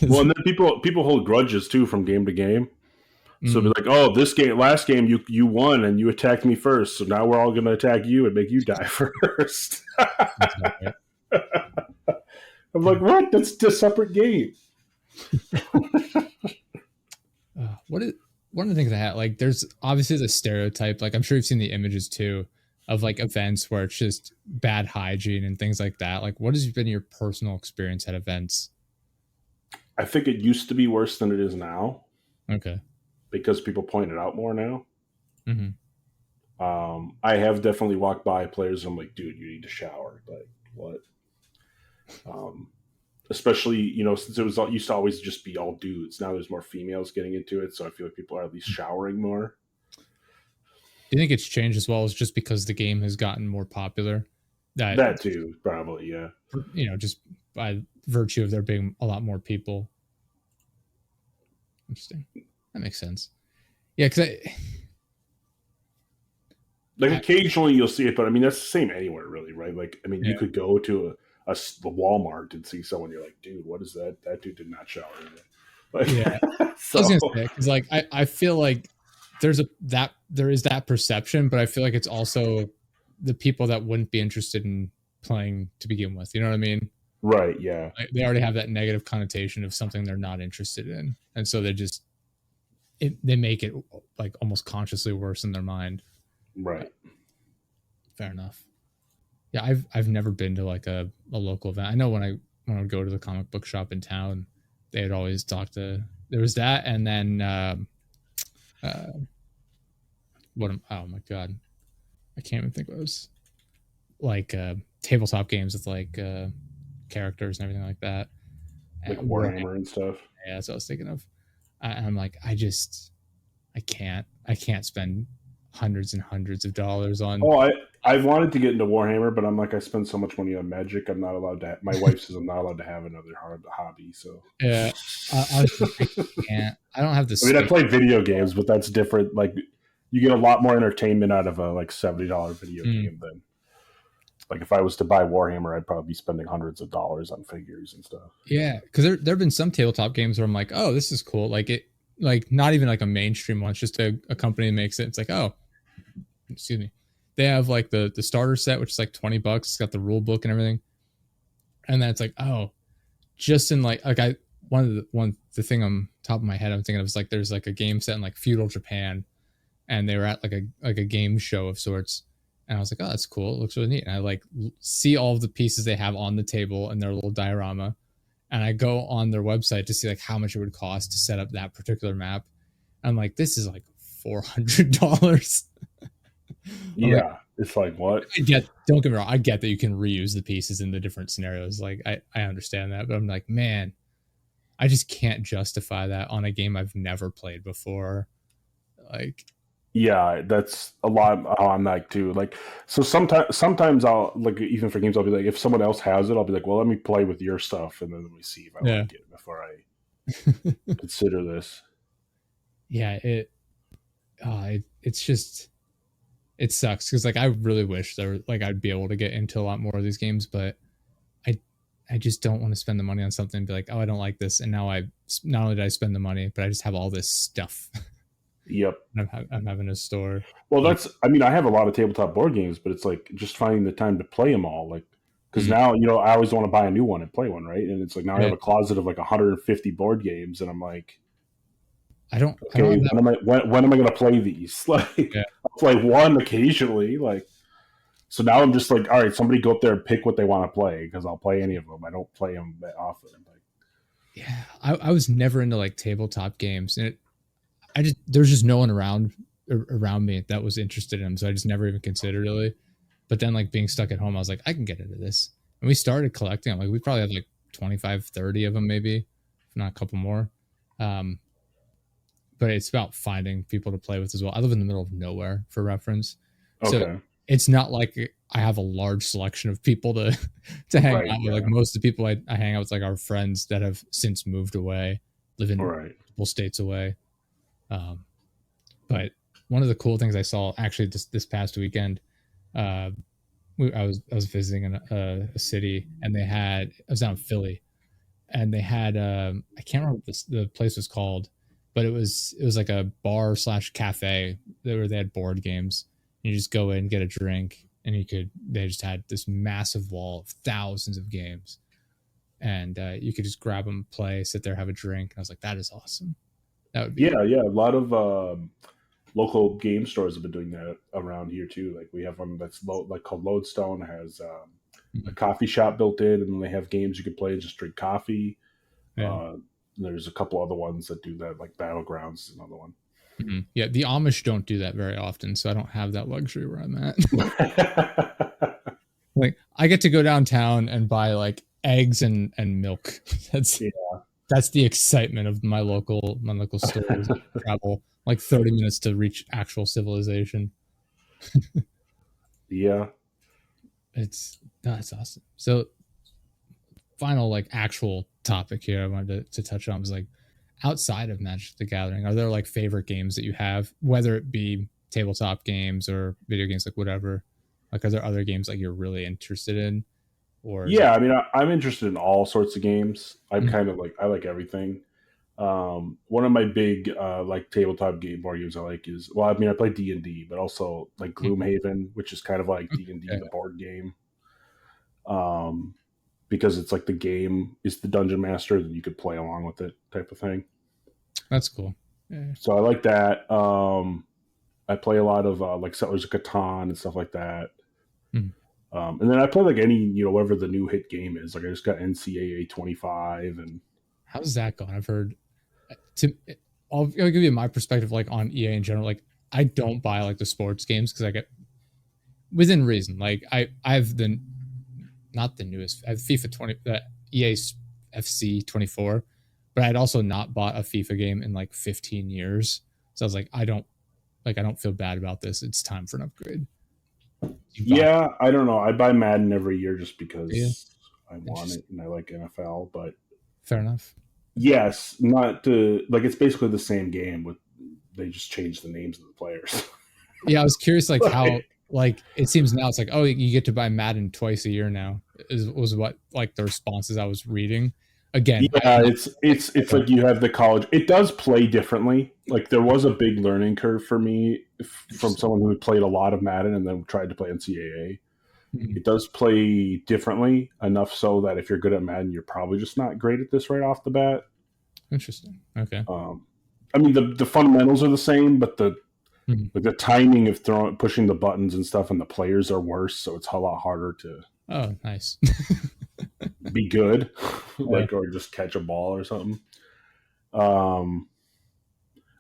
Well, and then people hold grudges too from game to game. So be like, oh, last game you won and you attacked me first, so now we're all going to attack you and make you die first. I'm like, what? That's a separate game.
One of the things I had, like, there's obviously the stereotype, like I'm sure you've seen the images too, of like events where it's just bad hygiene and things like that. Like, what has been your personal experience at events?
I think it used to be worse than it is now.
Okay.
Because people point it out more now.
Mm-hmm.
I have definitely walked by players and I'm like, dude, you need to shower. Like, what? Especially, since it used to always just be all dudes. Now there's more females getting into it, so I feel like people are at least showering more.
Do you think it's changed as well as just because the game has gotten more popular?
That too, probably, yeah.
Just by virtue of there being a lot more people. Interesting. That makes sense. Yeah, because
occasionally you'll see it, but I mean that's the same anywhere, really, right? Like, I mean, you could go to the Walmart and see someone. You're like, dude, what is that? That dude did not shower. Like,
yeah, so. I was gonna say, because like I feel like there is that perception, but I feel like it's also the people that wouldn't be interested in playing to begin with. You know what I mean?
Right. Yeah.
Like, they already have that negative connotation of something they're not interested in, and so they make it like almost consciously worse in their mind.
Right.
Fair enough. Yeah, I've never been to like a local event. I know when I would go to the comic book shop in town, they would always talk to. There was that, and then oh my god, I can't even think what it was. Like tabletop games with like characters and everything like that,
like Warhammer and stuff.
Yeah, that's what I was thinking of. I'm like, I can't spend hundreds and hundreds of dollars on
I wanted to get into Warhammer, but I'm like, I spend so much money on Magic. I'm not allowed to. My wife says I'm not allowed to have another hobby. So,
Yeah, I can't. I don't have the
I mean, I
space.
play video games, but that's different. Like, you get a lot more entertainment out of a like $70 video
Mm.
game than like if I was to buy Warhammer, I'd probably be spending hundreds of dollars on figures and stuff.
Yeah, because there've been some tabletop games where I'm like, oh, this is cool. Like it, like not even like a mainstream one. It's just a company that makes it. It's like, oh, excuse me. They have like the starter set, which is like $20. It's got the rule book and everything. And then it's like, oh, just in like I the thing on top of my head I'm thinking of is like there's like a game set in like feudal Japan, and they were at like a game show of sorts, and I was like, oh, that's cool, it looks really neat, and I like see all of the pieces they have on the table in their little diorama, and I go on their website to see like how much it would cost to set up that particular map. I'm like, this is like $400. I'm like,
Yeah, it's like what?
don't get me wrong, I get that you can reuse the pieces in the different scenarios, like I understand that, but I'm like, man, I just can't justify that on a game I've never played before. Like,
Yeah, that's a lot how I'm like too. Like, so sometimes I'll like even for games I'll be like, if someone else has it, I'll be like, well, let me play with your stuff and then let me see if I
yeah,
like it before I consider this.
yeah, it's just it sucks because like I really wish there like I'd be able to get into a lot more of these games, but I I just don't want to spend the money on something and be like, oh, I don't like this, and now I not only did I spend the money, but I just have all this stuff
Yep.
I'm having to store.
Well,
Like,
that's. I mean, I have a lot of tabletop board games, but it's like just finding the time to play them all. Like, because
mm,
now I always want to buy a new one and play one, right? And it's like now I have
yeah,
a closet of like 150 board games, and I'm like,
I don't
okay,
have that.
when am I going to play these? Like,
Yeah,
I'll play one occasionally. Like, so now I'm just like, all right, somebody go up there and pick what they want to play because I'll play any of them. I don't play them that often. Like,
yeah. I was never into like tabletop games, and I just there's just no one around me that was interested in them, so I just never even considered really. But then like being stuck at home, I was like, I can get into this, and we started collecting them. Like we probably had like 25, 30 of them, maybe, if not a couple more. Um, but it's about finding people to play with as well. I live in the middle of nowhere, for reference, so
okay,
it's not like I have a large selection of people to to hang
right,
out with. Like
yeah,
most of the people I hang out with, like our friends that have since moved away, live
all
in
right,
multiple states away. Um, but one of the cool things I saw actually this past weekend, uh, I was visiting a city, and they had I was down in Philly, and they had I can't remember what the place was called, but it was like a bar slash cafe where they had board games. You just go in, get a drink, and they just had this massive wall of thousands of games, and you could just grab them, play, sit there, have a drink. And I was like, that is awesome. That would be
yeah, yeah. A lot of local game stores have been doing that around here too. Like we have one that's like called Lodestone, has a
mhm.
coffee shop built in, and then they have games you can play and just drink coffee.
Yeah.
Uh, there's a couple other ones that do that, like Battlegrounds is another one.
Mhm. Yeah, the Amish don't do that very often, so I don't have that luxury where I'm at. Like I get to go downtown and buy like eggs and milk. That's
Yeah.
that's the excitement of my local stores. Travel like 30 minutes to reach actual civilization.
Yeah.
It's that's awesome. So final like actual topic here I wanted to touch on was like outside of Magic the Gathering, are there like favorite games that you have, whether it be tabletop games or video games, like whatever? Like, are there other games like you're really interested in, or is it?
Yeah. I mean, I'm interested in all sorts of games. I'm
Mhm,
kind of like, I like everything. One of my big like tabletop game board games I like is, well, I mean, I play D&D, but also like
mhm.
Gloomhaven, which is kind of like D&D,
Okay,
the board game. Um, because it's like the game is the dungeon master, that you could play along with it type of thing.
that's cool. Yeah.
So I like that. I play a lot of like Settlers of Catan and stuff like that.
Mhm.
And then I play like any, whatever the new hit game is. Like I just got NCAA 25 and
How's that going? I've heard to I'll give you my perspective like on EA in general. Like I don't buy like the sports games because I get within reason. Like I have the not the newest. I have FIFA 20 EA's FC 24, but I'd also not bought a FIFA game in like 15 years. So I was like, I don't feel bad about this. It's time for an upgrade. You've gone,
Yeah, I don't know. I buy Madden every year just
yeah,
because I want
interesting.
it and I like NFL. But
Fair enough.
yes, not to like it's basically the same game with they just changed the names of the players.
Yeah, I was curious, like how,
Like,
like it seems now it's like, oh, you get to buy Madden twice a year now. Is was what like the responses I was reading. Again, I
yeah,
am not
it's
like,
like you have the college. It does play differently. Like there was a big learning curve for me from
interesting.
someone who had played a lot of Madden and then tried to play NCAA.
Mhm.
It does play differently enough so that if you're good at Madden, you're probably just not great at this right off the bat.
Interesting. Okay.
Um, I mean, the fundamentals are the same, but
Mhm.
the timing of throwing pushing the buttons and stuff, and the players are worse, so it's a lot harder to
Oh, nice.
be good,
Yeah.
like or just catch a ball or something. Um,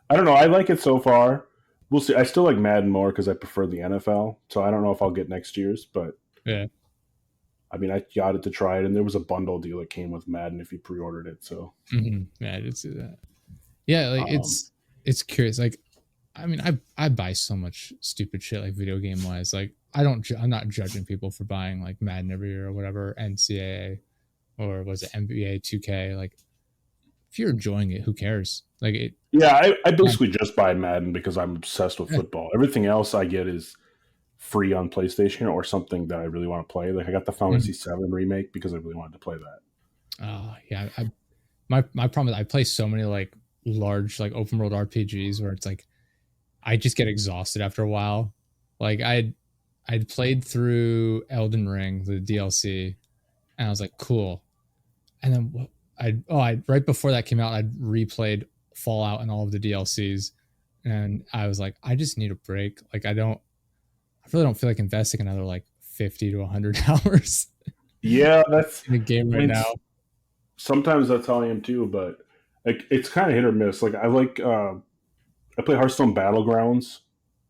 I don't know. I like it so far. We'll see. I still like Madden more because I prefer the NFL. So I don't know if I'll get next year's, but
Yeah.
I mean, I got it to try it, and there was a bundle deal that came with Madden if you pre-ordered it. So
Yeah, I did see that. Yeah, like
um,
it's curious. Like, I mean, I buy so much stupid shit like video game wise. Like, I'm not judging people for buying like Madden every year or whatever, NCAA or was it NBA 2K. Like, if you're enjoying it, who cares? Like it.
yeah, I
Um,
basically just buy Madden because I'm obsessed with
yeah.
football. Everything else I get is free on PlayStation or something that I really want to play. Like I got the
Mhm.
Fantasy VII remake because I really wanted to play that.
Yeah. My problem is I play so many like large like open world RPGs where it's like I just get exhausted after a while. Like I'd played through Elden Ring, the DLC, and I was like, cool. And then I right before that came out, I'd replayed Fallout and all of the DLCs, and I was like, I just need a break. Like I really don't feel like investing another like 50 to 100 hours
Yeah, that's.
in a game
I
right
mean,
now.
sometimes that's how I am too, but like it's kind of hit or miss. Like I play Hearthstone Battlegrounds,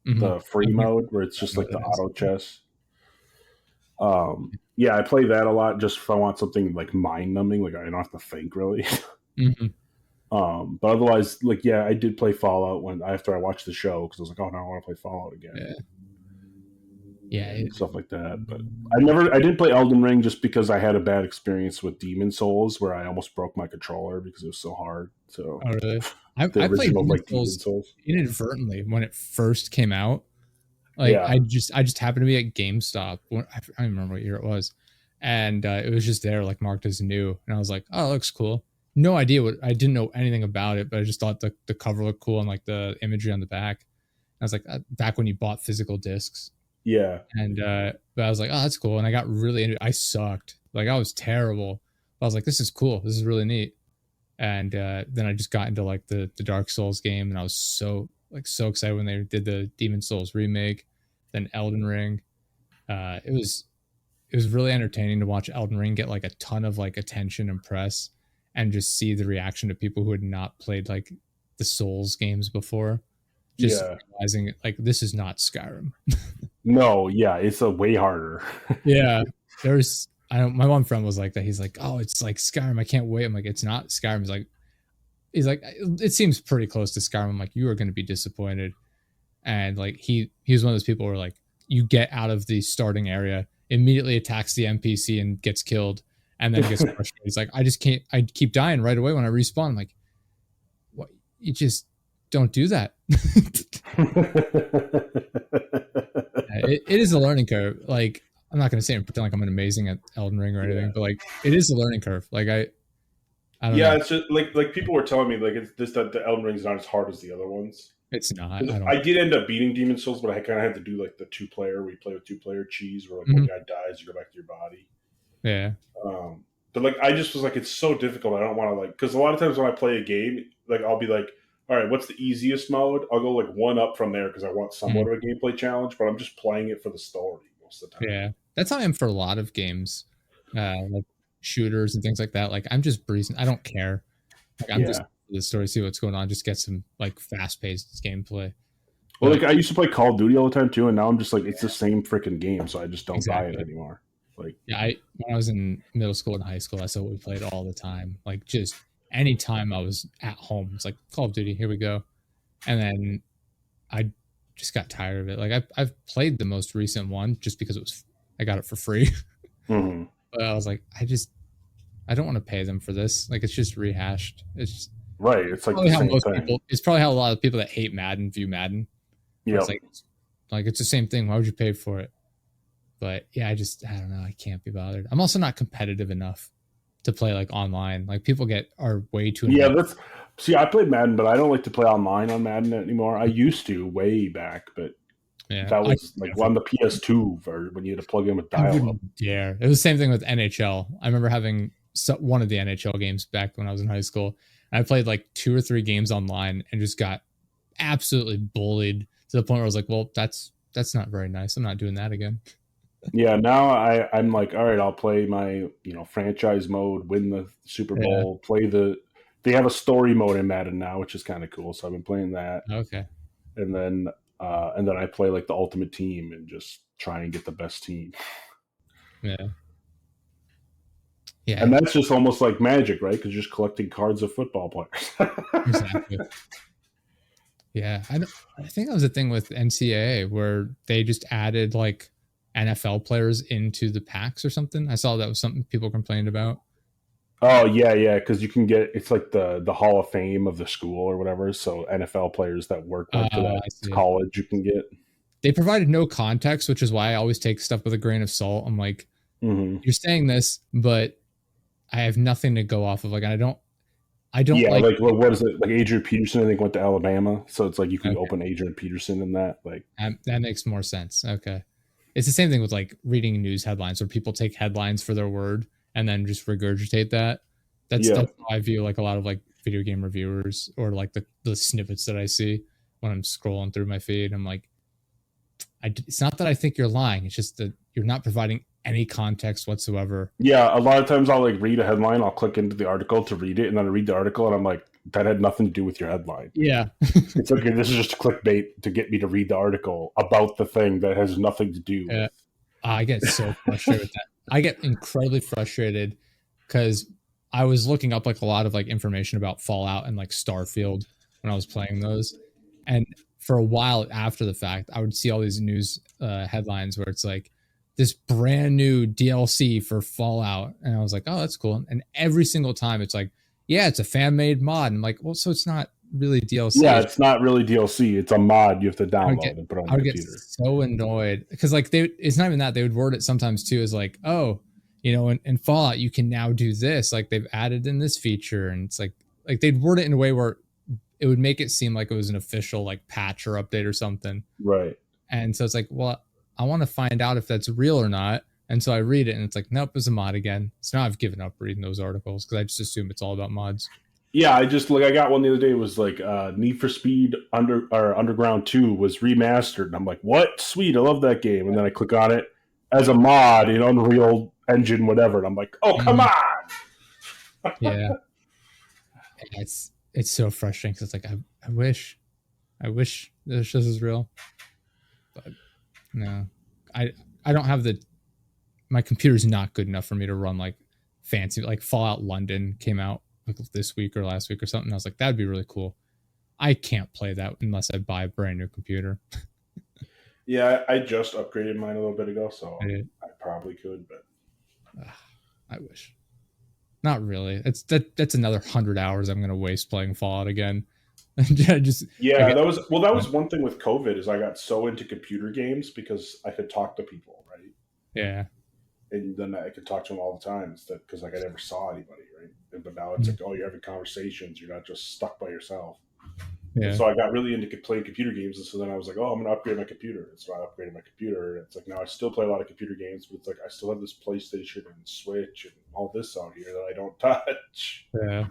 the free
I've never
mode where it's
I
just
know
like
what
the
that is.
auto chess. Yeah, I play that a lot just if I want something like mind numbing, like I don't have to think really.
Mhm.
But otherwise, like yeah, I did play Fallout when after I watched the show because I was like, oh no, I want to play Fallout again,
Yeah, yeah,
stuff like that. But I didn't play Elden Ring just because I had a bad experience with Demon Souls where I almost broke my controller because it was so hard. So
oh really?
the
I played
original
Demon
like Demon
Souls
Souls,
inadvertently when it first came out. Like
yeah,
I just happened to be at GameStop. I don't remember what year it was, and it was just there like marked as new, and I was like, oh, it looks cool. No idea what I didn't know anything about it, but I just thought the cover looked cool and like the imagery on the back. I was like, back when you bought physical discs,
yeah,
and but I was like, oh, that's cool, and I got really into it. I sucked, like I was terrible. But I was like, this is cool. This is really neat. And then I just got into like the Dark Souls game, and I was so excited when they did the Demon Souls remake, then Elden Ring. It was really entertaining to watch Elden Ring get like a ton of like attention and press, and just see the reaction to people who had not played like the Souls games before, just
yeah.
realizing like this is not Skyrim.
No, yeah, it's a way harder.
Yeah, there's I don't. My one friend was like that. He's like, oh, it's like Skyrim. I can't wait. I'm like, it's not Skyrim. He's like, it seems pretty close to Skyrim. I'm like, you are going to be disappointed. And like he was one of those people where like you get out of the starting area, immediately attacks the NPC and gets killed, and then gets frustrated. He's like, I just can't. I keep dying right away when I respawn. I'm like, what? You just don't do that. It is a learning curve. Like I'm not going to say and pretend like I'm an amazing at Elden Ring or anything,
Yeah.
but like it is a learning curve. Like I don't
Yeah,
know.
it's just like people were telling me like it's just that the Elden Ring's not as hard as the other ones.
It's not.
'Cause
I don't.
I did end up beating Demon Souls, but I kind of had to do like the two player where you play with two player cheese, where like one
Mhm.
guy dies, you go back to your body.
Yeah.
But like I just was like, it's so difficult. I don't want to like because a lot of times when I play a game, like I'll be like, all right, what's the easiest mode? I'll go like one up from there because I want somewhat
Mhm.
of a gameplay challenge, but I'm just playing it for the story most of the time.
Yeah. That's how I am for a lot of games, like shooters and things like that. Like I'm just breezing. I don't care. Like I'm just
Yeah.
the story, see what's going on, just get some like fast paced gameplay.
Well, like
But
I used to play Call of Duty all the time too, and now I'm just like, it's the same freaking game, so I just don't buy it
exactly.
anymore. Like,
Yeah, I when I was in middle school and high school, that's what we played all the time. Like just anytime I was at home, it's like Call of Duty, here we go. And then I just got tired of it. Like I've played the most recent one just because I got it for free.
Mm-hmm.
But I was like, I don't want to pay them for this. Like it's just rehashed. It's
Right. It's like the
probably how
same
most
thing.
people. It's probably how a lot of people that hate Madden view Madden, where it's
Yep.
like it's the same thing. Why would you pay for it? But yeah, I don't know. I can't be bothered. I'm also not competitive enough to play like online. Like people are way too
Yeah,
invested.
that's see, I played Madden, but I don't like to play online on Madden anymore. I used to way back, but
Yeah,
that
I
was like on the PS2 for when you had to plug in with
I
dial up.
wouldn't dare. It was the same thing with NHL. I remember having one of the NHL games back when I was in high school. I played like 2 or 3 games online and just got absolutely bullied to the point where I was like, well, that's not very nice. I'm not doing that again.
Yeah, now I'm like, all right, I'll play my franchise mode, win the Super
Yeah.
Bowl, play the. They have a story mode in Madden now, which is kind of cool. So I've been playing that,
Okay.
and then I play like the Ultimate Team and just try and get the best team.
Yeah. Yeah.
And that's just almost like Magic, right? Because you're just collecting cards of football players.
Exactly. Yeah. I think that was the thing with NCAA where they just added like NFL players into the packs or something. I saw that was something people complained about.
Oh yeah, yeah, because you can get it's like the Hall of Fame of the school or whatever. So NFL players that went to that
I see.
college, you can get.
They provided no context, which is why I always take stuff with a grain of salt. I'm like,
Mm-hmm.
you're saying this, but I have nothing to go off of. Like, I don't
Yeah,
like.
like what is it? Like Adrian Peterson, I think went to Alabama, so it's like you can
Okay,
open Adrian Peterson in that. Like,
that makes more sense. Okay, it's the same thing with like reading news headlines, where people take headlines for their word and then just regurgitate that.
yeah,
That's how I view like a lot of like video game reviewers or like the snippets that I see when I'm scrolling through my feed. I'm like, it's not that I think you're lying. It's just that you're not providing any context whatsoever.
yeah. A lot of times I'll like read a headline, I'll click into the article to read it, and then I read the article, and I'm like, that had nothing to do with your headline.
Yeah.
It's okay. This is just clickbait to get me to read the article about the thing that has nothing to do
Yeah.
with.
I get so frustrated with that. I get incredibly frustrated because I was looking up like a lot of like information about Fallout and like Starfield when I was playing those. And for a while after the fact, I would see all these news headlines where it's like this brand new DLC for Fallout. And I was like, oh, that's cool. And every single time it's like, yeah, it's a fan made mod. And I'm like, well, so it's not really DLC.
Yeah,
It's
it's not really DLC. It's a mod you have to
I would get
download and put on
I
your
would get
computer.
so annoyed because like it's not even that they would word it sometimes too as like, oh, in Fallout you can now do this, like they've added in this feature, and it's like they'd word it in a way where it would make it seem like it was an official like patch or update or something.
Right.
And so it's like, well, I want to find out if that's real or not. And so I read it and it's like, nope, it's a mod again. So now I've given up reading those articles because I just assume it's all about mods.
Yeah, I got one the other day. It was like Need for Speed Underground 2 was remastered, and I'm like, what? Sweet, I love that game. And then I click on it as a mod in Unreal Engine, whatever, and I'm like, oh come
Mhm.
on.
Yeah. It's so frustrating because it's like I wish this is real, but no, I I don't have my computer's not good enough for me to run like fancy like Fallout London came out like this week or last week or something. I was like, that'd be really cool. I can't play that unless I buy a brand new computer.
Yeah, I just upgraded mine a little bit ago, so
I,
I probably could, but
I wish. Not really. That's another 100 hours I'm gonna waste playing Fallout again. Just I
yeah,
get
that was one thing with COVID is I got so into computer games because I could talk to people, right?
yeah.
And then I could talk to them all the time instead because like I never saw anybody, right? But now it's
Mhm.
like, oh, you're having conversations. You're not just stuck by yourself. And
Yeah.
so I got really into playing computer games. And so then I was like, oh, I'm going to upgrade my computer. And so I upgraded my computer. And it's like now I still play a lot of computer games, but it's like I still have this PlayStation and Switch and all this out here that I don't touch.
Yeah.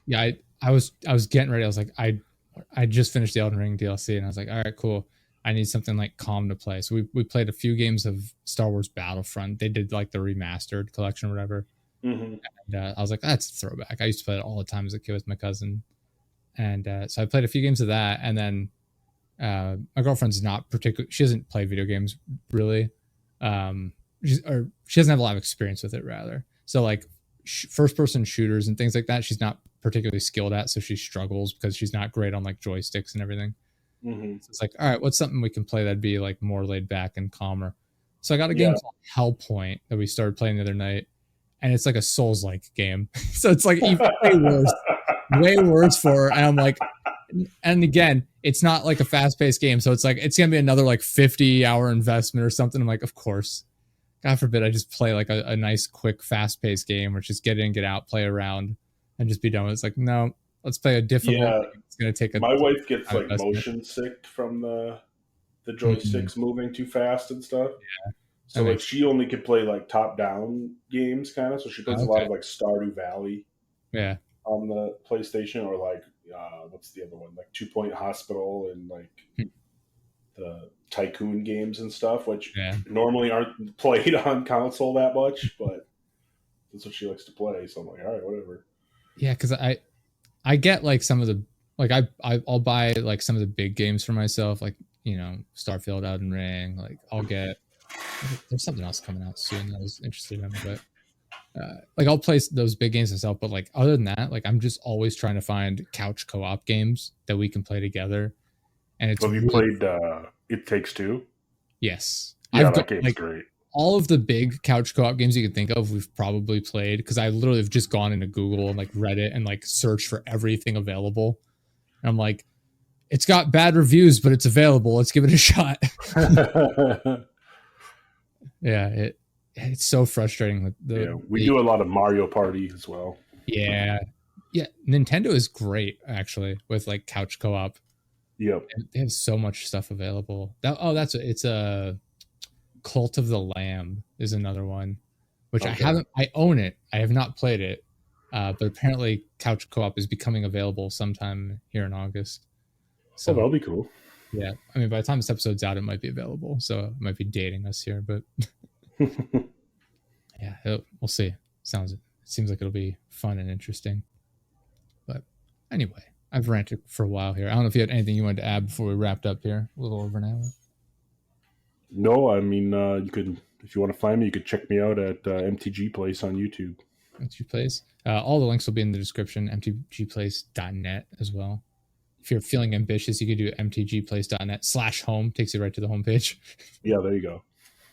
Yeah, I was getting ready. I was like, I just finished the Elden Ring DLC, and I was like, all right, cool. I need something like calm to play. So we played a few games of Star Wars Battlefront. They did like the remastered collection or whatever.
Mm-hmm.
And I was like, that's a throwback. I used to play it all the time as a kid with my cousin, and so I played a few games of that. And then my girlfriend's not particularly. She doesn't play video games really. She doesn't have a lot of experience with it rather. So like first person shooters and things like that, she's not particularly skilled at. So she struggles because she's not great on like joysticks and everything.
Mm-hmm.
So it's like, all right, what's something we can play that'd be like more laid back and calmer? So I got a game
Yeah.
called Hellpoint that we started playing the other night, and it's like a Souls-like game. So it's like even way worse for. And I'm like, and again, it's not like a fast-paced game, so it's like it's gonna be another like 50-hour investment or something. I'm like, of course. God forbid I just play like a nice, quick, fast-paced game, or just get in, get out, play around, and just be done with it. It's like, no, let's play a difficult
Yeah.
game. It's gonna take a
My wife gets
time
like
investment.
motion sick from the
Mm-hmm.
joysticks moving too fast and stuff.
That
So like
makes
she only could play like top down games kind of. So she plays a lot
okay.
of like Stardew Valley
Yeah.
on the PlayStation, or like what's the other one? Like 2 Point Hospital and like
Hmm.
the tycoon games and stuff, which
Yeah.
normally aren't played on console that much, but that's what she likes to play. So I'm like, all right, whatever.
Yeah, because I get like some of the like I'll buy like some of the big games for myself, like Starfield, Elden Ring. Like I'll get there's something else coming out soon that I was interested in, but like I'll play those big games myself. But like other than that, like I'm just always trying to find couch co-op games that we can play together, and it's
Have you
really
played It Takes Two?
yes.
Yeah,
I've got
that game's
like
great.
all of the big couch co-op games you can think of, we've probably played because I literally have just gone into Google and like Reddit and like searched for everything available. And I'm like, it's got bad reviews, but it's available. Let's give it a shot. Yeah, it's so frustrating with
Yeah, we
the
do a lot of Mario Party as well.
yeah. Yeah, Nintendo is great actually with like couch co-op.
Yep.
They have so much stuff available. It's a Cult of the Lamb is another one, which
Okay.
I own it. I have not played it. But apparently couch co-op is becoming available sometime here in August.
Oh,
So
that'll be cool.
yeah, I mean, by the time this episode's out, it might be available. So it might be dating us here, but yeah, we'll see. It seems like it'll be fun and interesting. But anyway, I've ranted for a while here. I don't know if you had anything you wanted to add before we wrapped up here. A little over an hour.
No, I mean, you could, if you want to find me, you could check me out at MTGPlace on YouTube.
MTGPlace. All the links will be in the description. MTGPlace.net as well. If you're feeling ambitious, you could do mtgplace.net/home. Takes you right to the homepage.
Yeah, there you go.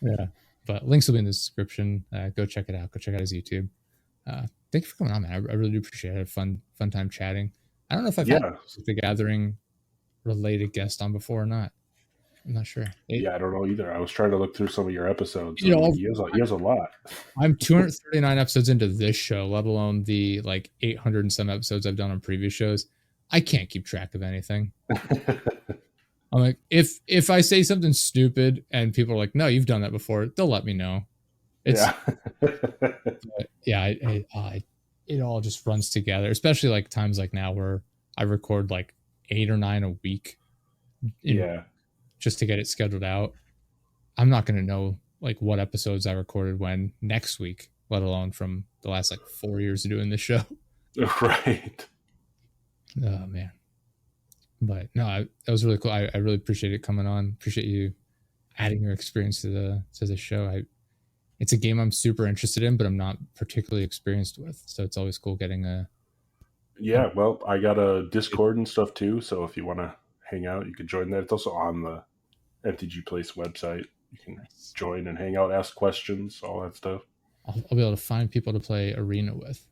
Yeah. But links will be in the description. Go check it out. Go check out his YouTube. Thank you for coming on, man. I really do appreciate it. I had a fun time chatting. I don't know if I've had
Yeah.
the Gathering related guest on before or not. I'm not sure.
Yeah, I don't know either. I was trying to look through some of your episodes.
You know,
He has a lot.
I'm 239 episodes into this show, let alone the like 800 and some episodes I've done on previous shows. I can't keep track of anything. I'm like, if I say something stupid and people are like, "No, you've done that before," they'll let me know. It's
Yeah.
yeah, it all just runs together, especially like times like now where I record like 8 or 9 a week
Yeah.
just to get it scheduled out. I'm not going to know like what episodes I recorded when next week, let alone from the last like 4 years of doing this show.
Right.
Oh man. But no, that was really cool. I really appreciate it coming on. Appreciate you adding your experience to the show. It's a game I'm super interested in, but I'm not particularly experienced with. So it's always cool getting a
Yeah, well, I got a Discord and stuff too, so if you want to hang out, you can join that. It's also on the MTGPlace website. You can
nice.
join and hang out, ask questions, all that stuff.
I'll be able to find people to play arena with.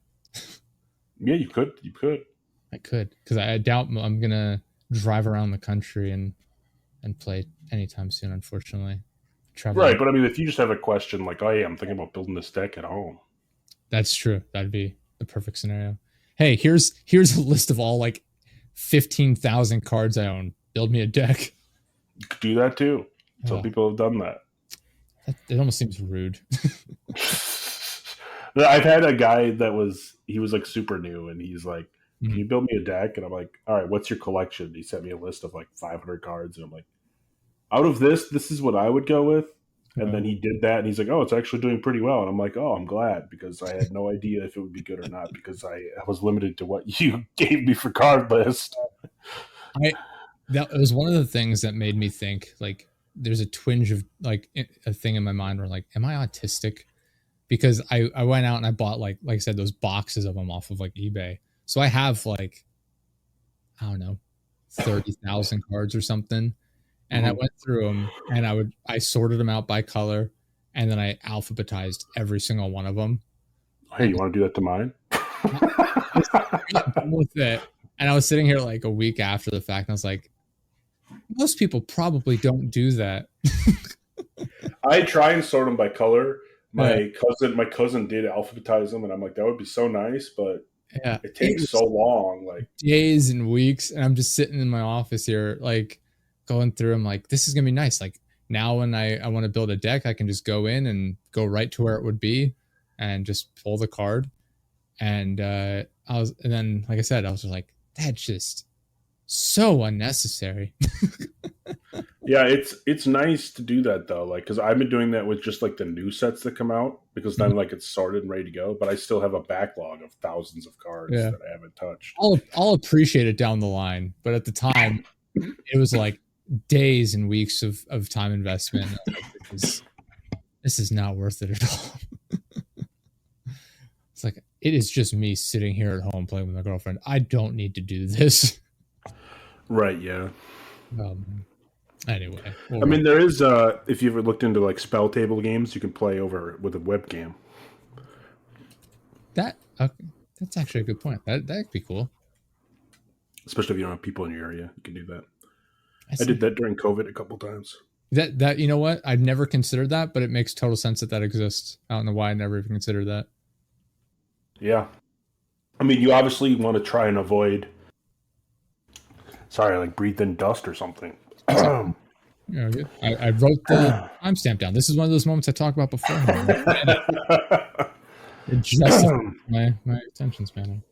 Yeah, you could. You could.
I could, because I doubt I'm gonna drive around the country and play anytime soon. Unfortunately,
Right,
traveling.
but I mean, if you just have a question like, "Oh, yeah, I'm thinking about building this deck at home,"
That's true. That'd be the perfect scenario. Hey, here's a list of all like 15,000 cards I own. Build me a deck.
you could do that too. Some
Oh,
people have done that.
it almost seems rude.
I've had a guy he was like super new, and he's like, "Can
Mhm.
you build me a deck?" And I'm like, "All right, what's your collection?" He sent me a list of like 500 cards, and I'm like, "Out of this is what I would go with." And then he did that, and he's like, "Oh, it's actually doing pretty well." And I'm like, "Oh, I'm glad because I had no idea if it would be good or not because I was limited to what you gave me for card list."
I that was one of the things that made me think like there's a twinge of like a thing in my mind where like, am I autistic? Because I went out and I bought like I said those boxes of them off of like eBay. So I have like I don't know 30,000 cards or something. And I
Mhm.
went through them and I sorted them out by color and then I alphabetized every single one of them.
Hey,
And
you want to do that to mine?
I got done with it. And I was sitting here like a week after the fact and I was like, most people probably don't do that.
I try and sort them by color.
Yeah.
My cousin did alphabetize them, and I'm like, that would be so nice, but
Yeah.
it
It
takes so
was
long. Like,
days and weeks. And I'm just sitting in my office here, like going through. I'm like, this is going to be nice. Like now when I want to build a deck, I can just go in and go right to where it would be and just pull the card. And and then, like I said, I was just like, that's just so unnecessary.
yeah, it's nice to do that though. Like, because I've been doing that with just like the new sets that come out, because then like it's sorted and ready to go. But I still have a backlog of thousands of cards
Yeah.
that I haven't touched.
I'll appreciate it down the line, but at the time, it was like days and weeks of time investment. I was like, this is not worth it at all. It's like it is just me sitting here at home playing with my girlfriend. I don't need to do this.
Right. Yeah.
Anyway,
I mean, there is. If you ever looked into like spell table games, you can play over with a webcam.
that that's actually a good point. That'd be cool.
Especially if you don't have people in your area, you can do that. I
That's
did that during COVID a couple times.
that you know what? I've never considered that, but it makes total sense that that exists. I don't know why I never even considered that.
Yeah. I mean, you obviously want to try and avoid. Sorry, like breathe in dust or something.
Yeah, good. I wrote the timestamp down. This is one of those moments I talked about before. It just my attention span.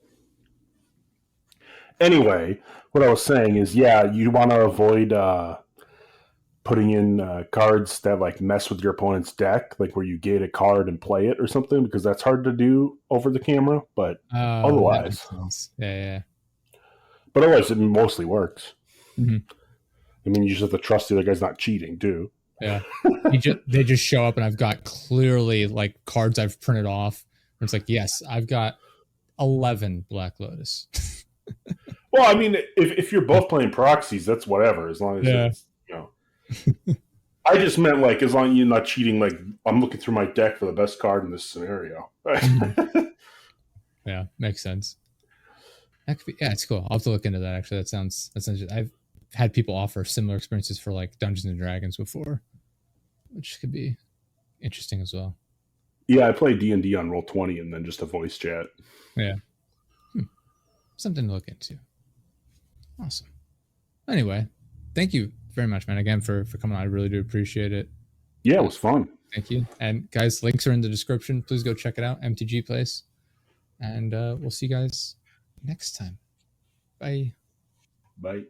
Anyway, what I was saying is, yeah, you want to avoid putting in cards that like mess with your opponent's deck, like where you gate a card and play it or something, because that's hard to do over the camera. But
Oh, that
otherwise,
makes sense. Yeah.
it mostly works.
Mm-hmm.
I mean, you just have to trust the other guy's not cheating, too.
Yeah. They just show up and I've got clearly like cards I've printed off. It's like, yes, I've got 11 Black Lotus.
Well, I mean, if you're both playing proxies, that's whatever, as long as it's, you know. I just meant like as long as you're not cheating. Like I'm looking through my deck for the best card in this scenario.
Yeah, makes sense. That could be, yeah, it's cool. I'll have to look into that. Actually, that's I've had people offer similar experiences for like Dungeons and Dragons before, which could be interesting as well.
Yeah, I play D&D on Roll20 and then just a voice chat.
Yeah, something to look into. Awesome. Anyway, thank you very much, man. Again for coming on. I really do appreciate it.
Yeah, it was fun.
Thank you. And guys, links are in the description. Please go check it out, MTGPlace. And we'll see you guys next time. Bye.
Bye.